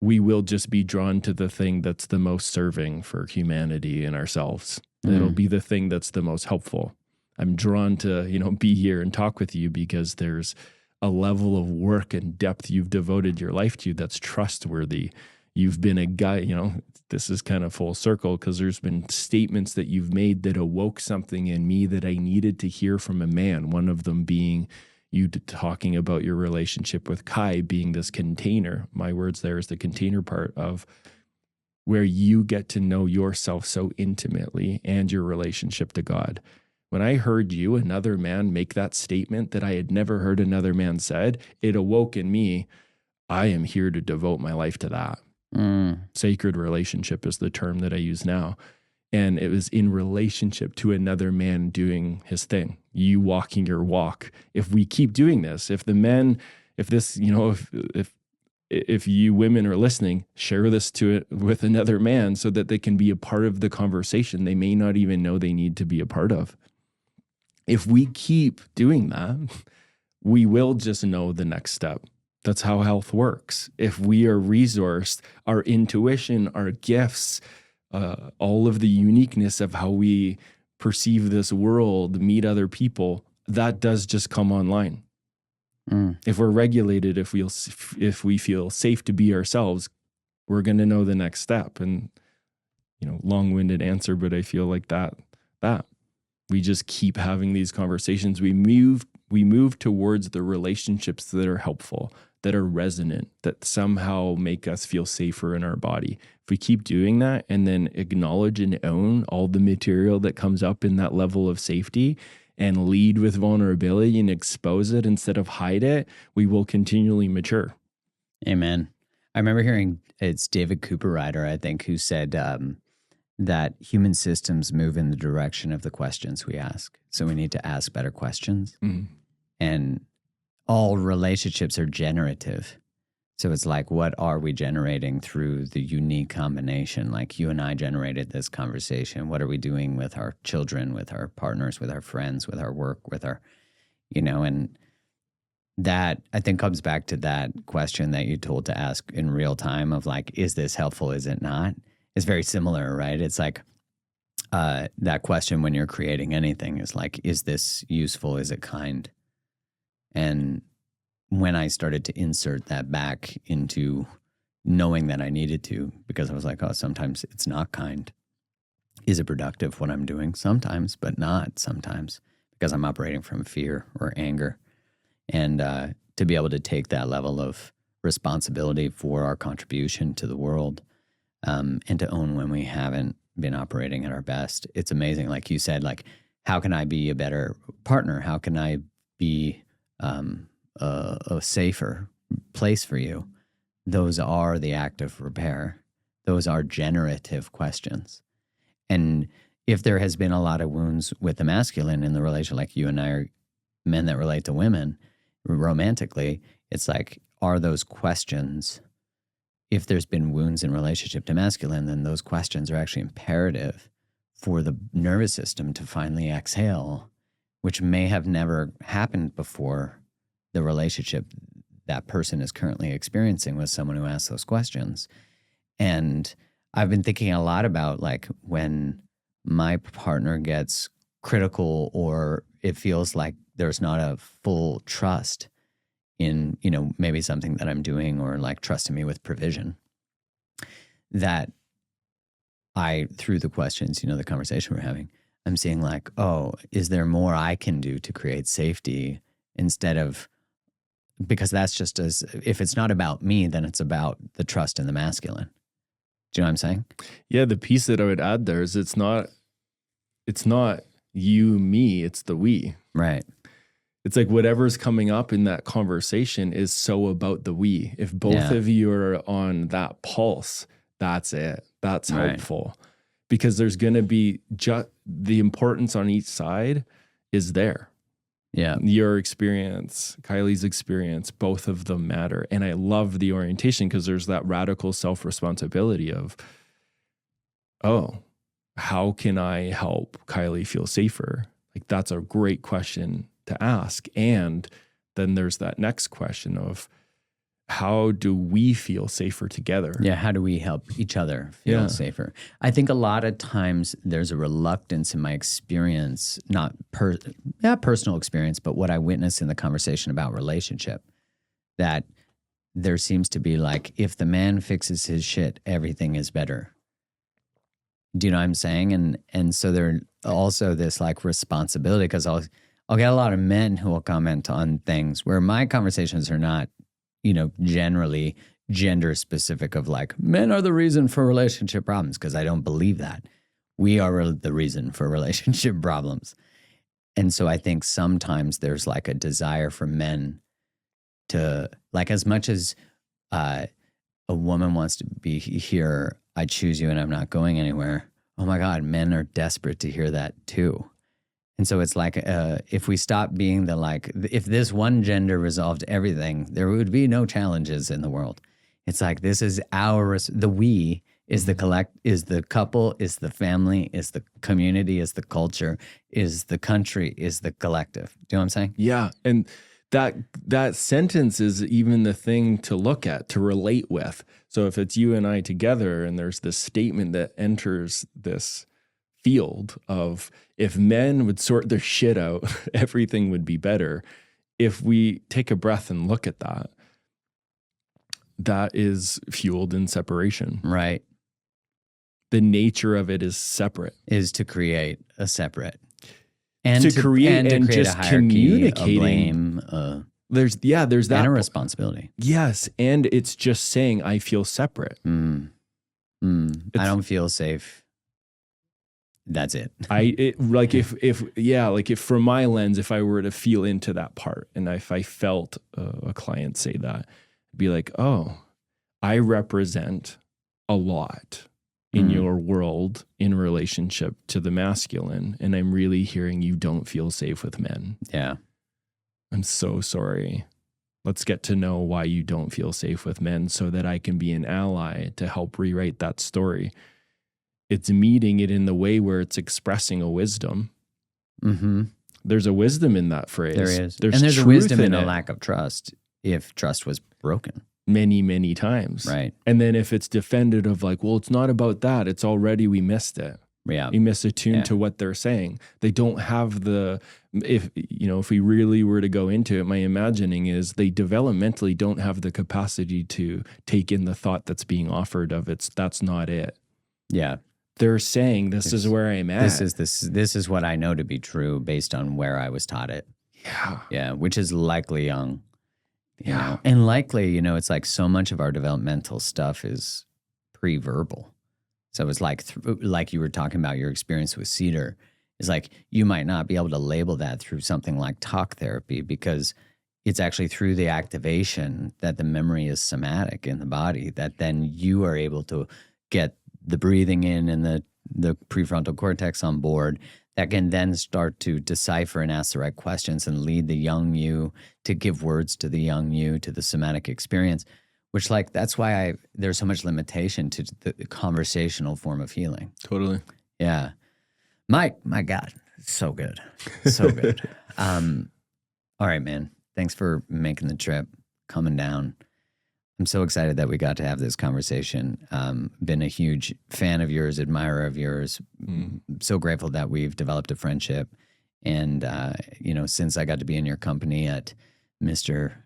we will just be drawn to the thing that's the most serving for humanity and ourselves. It'll be the thing that's the most helpful. I'm drawn to, be here and talk with you because there's a level of work and depth you've devoted your life to that's trustworthy. You've been a guy, this is kind of full circle, because there's been statements that you've made that awoke something in me that I needed to hear from a man. One of them being you talking about your relationship with Kai being this container. My words there is the container part of where you get to know yourself so intimately and your relationship to God. When I heard you, another man, make that statement that I had never heard another man said, it awoke in me, I am here to devote my life to that. Sacred relationship is the term that I use now. And it was in relationship to another man doing his thing, you walking your walk. If we keep doing this, if you women are listening, share this with another man so that they can be a part of the conversation they may not even know they need to be a part of. If we keep doing that, we will just know the next step. That's how health works. If we are resourced, our intuition, our gifts, all of the uniqueness of how we perceive this world, meet other people, that does just come online. If we're regulated, if we feel safe to be ourselves, we're going to know the next step. And, long-winded answer, but I feel like that we just keep having these conversations. We move towards the relationships that are helpful, that are resonant, that somehow make us feel safer in our body. If we keep doing that and then acknowledge and own all the material that comes up in that level of safety, and lead with vulnerability and expose it instead of hide it, we will continually mature. Amen. I remember hearing, it's David Cooper-Ryder, I think, who said that human systems move in the direction of the questions we ask. So we need to ask better questions. And all relationships are generative. So it's like, what are we generating through the unique combination? Like you and I generated this conversation. What are we doing with our children, with our partners, with our friends, with our work, with our, and that I think comes back to that question that you told to ask in real time of like, is this helpful? Is it not? It's very similar, right? It's like that question when you're creating anything is like, is this useful? Is it kind? And when I started to insert that back into knowing that I needed to, because I was like, sometimes it's not kind. Is it productive what I'm doing? Sometimes, but not sometimes, because I'm operating from fear or anger. And to be able to take that level of responsibility for our contribution to the world, and to own when we haven't been operating at our best. It's amazing. Like you said, like, how can I be a better partner? How can I be a safer place for you? Those are the act of repair. Those are generative questions. And if there has been a lot of wounds with the masculine in the relation, like you and I are men that relate to women romantically, it's like, are those questions, if there's been wounds in relationship to masculine, then those questions are actually imperative for the nervous system to finally exhale, which may have never happened before the relationship that person is currently experiencing with someone who asks those questions. And I've been thinking a lot about, like, when my partner gets critical or it feels like there's not a full trust in, you know, maybe something that I'm doing, or like trusting me with provision, that I, through the questions, you know, the conversation we're having, I'm seeing like, oh, is there more I can do to create safety, instead of, because that's just as, if it's not about me, then it's about the trust in the masculine. Do you know what I'm saying? Yeah, the piece that I would add there is it's not you, me, it's the we. Right. It's like whatever's coming up in that conversation is so about the we. If both of you are on that pulse, that's it. That's helpful. Because there's going to be just the importance on each side is there. Yeah. Your experience, Kylie's experience, both of them matter. And I love the orientation, because there's that radical self-responsibility of, oh, how can I help Kylie feel safer? Like, that's a great question to ask. And then there's that next question of, how do we feel safer together? Yeah, how do we help each other feel safer? I think a lot of times there's a reluctance in my experience, not personal experience, but what I witness in the conversation about relationship, that there seems to be like, if the man fixes his shit, everything is better. Do you know what I'm saying? And so there also this like responsibility, because I'll get a lot of men who will comment on things where my conversations are not, you know, generally gender specific, of like, men are the reason for relationship problems, because I don't believe that. We are the reason for relationship problems. And so I think sometimes there's like a desire for men to, like, as much as a woman wants to be here, I choose you and I'm not going anywhere. Oh my God, men are desperate to hear that too. And so it's like, if we stop being the, like, if this one gender resolved everything, there would be no challenges in the world. It's like, this is the we is the is the couple, is the family, is the community, is the culture, is the country, is the collective. Do you know what I'm saying? Yeah. And that sentence is even the thing to look at, to relate with. So if it's you and I together, and there's this statement that enters this field of, if men would sort their shit out, everything would be better. If we take a breath and look at that, that is fueled in separation. Right. The nature of it is separate. Is to create a separate. And to create and just a hierarchy, communicating. A blame, there's that. And a responsibility. Yes. And it's just saying, I feel separate. I don't feel safe. That's it. If from my lens, if I were to feel into that part, and if I felt a client say that, I'd be like, oh, I represent a lot in your world in relationship to the masculine, and I'm really hearing you don't feel safe with men. Yeah. I'm so sorry. Let's get to know why you don't feel safe with men, so that I can be an ally to help rewrite that story. It's meeting it in the way where it's expressing a wisdom. Mm-hmm. There's a wisdom in that phrase. There is. There's a wisdom in a lack of trust, if trust was broken. Many, many times. Right. And then if it's defended of like, well, it's not about that. It's already, we missed it. Yeah. We miss attuned to what they're saying. They don't have if we really were to go into it, my imagining is they developmentally don't have the capacity to take in the thought that's being offered of that's not it. Yeah. They're saying this is where I'm at. This is what I know to be true based on where I was taught it. Yeah. Yeah. Which is likely young. You know? And likely, it's like so much of our developmental stuff is pre-verbal. So it's like, like you were talking about your experience with cedar, it's like you might not be able to label that through something like talk therapy, because it's actually through the activation that the memory is somatic in the body, that then you are able to get the breathing in and the prefrontal cortex on board, that can then start to decipher and ask the right questions and lead the young you to give words to the young you, to the somatic experience, which like, that's why there's so much limitation to the conversational form of healing. Totally. Yeah. Mike, my God, so good. So good. All right, man. Thanks for making the trip, coming down. I'm so excited that we got to have this conversation. Been a huge fan of yours, admirer of yours. So grateful that we've developed a friendship. And, since I got to be in your company at Dr.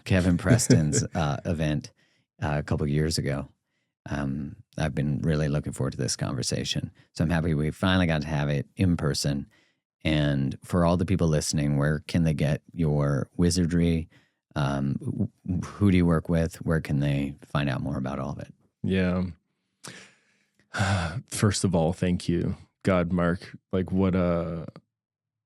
Kevin Preston's event a couple of years ago, I've been really looking forward to this conversation. So I'm happy we finally got to have it in person. And for all the people listening, where can they get your wizardry? Who do you work with? Where can they find out more about all of it? Yeah. First of all, thank you, God, Mark. Like what a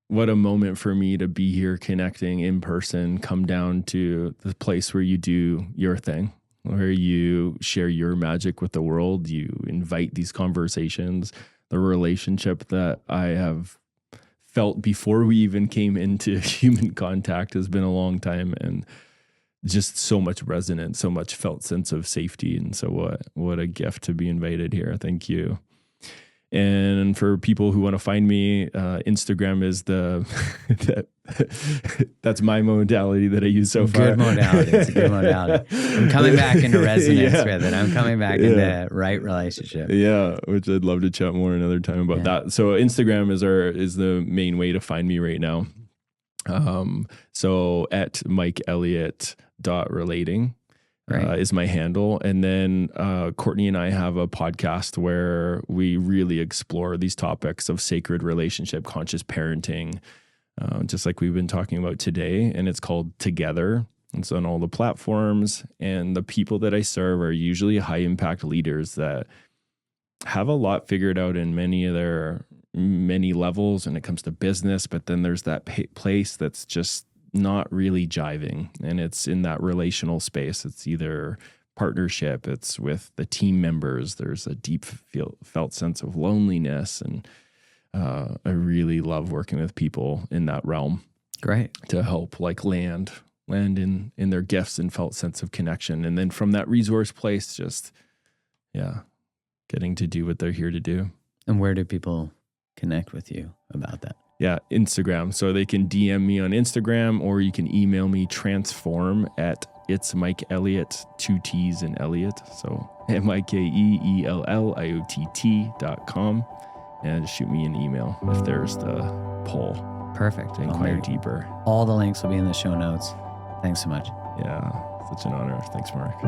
moment for me to be here connecting in person, come down to the place where you do your thing, where you share your magic with the world. You invite these conversations, the relationship that I have felt before we even came into human contact has been a long time, and just so much resonance, so much felt sense of safety. And so what a gift to be invited here. Thank you. And for people who want to find me, Instagram is that's my modality that I use so far. Good modality. It's a good modality. I'm coming back into resonance with it. I'm coming back into right relationship. Yeah, which I'd love to chat more another time about that. So Instagram is the main way to find me right now. So at Mike Elliott .relating. Is my handle. And then Courtney and I have a podcast where we really explore these topics of sacred relationship, conscious parenting, just like we've been talking about today. And it's called Together. It's on all the platforms. And the people that I serve are usually high impact leaders that have a lot figured out in many levels when it comes to business. But then there's that place that's just not really jiving, and it's in that relational space. It's either partnership, it's with the team members. There's a deep felt sense of loneliness, and I really love working with people in that realm. Great. To help like land in their gifts and felt sense of connection, and then from that resource place, just getting to do what they're here to do. And where do people connect with you about that? Yeah, Instagram. So they can DM me on Instagram, or you can email me transform at it's Mike Elliott, 2 T's in Elliott. So MikeElliott.com, and just shoot me an email if there's the pull. Perfect. To inquire deeper. All the links will be in the show notes. Thanks so much. Yeah, such an honor. Thanks, Mark.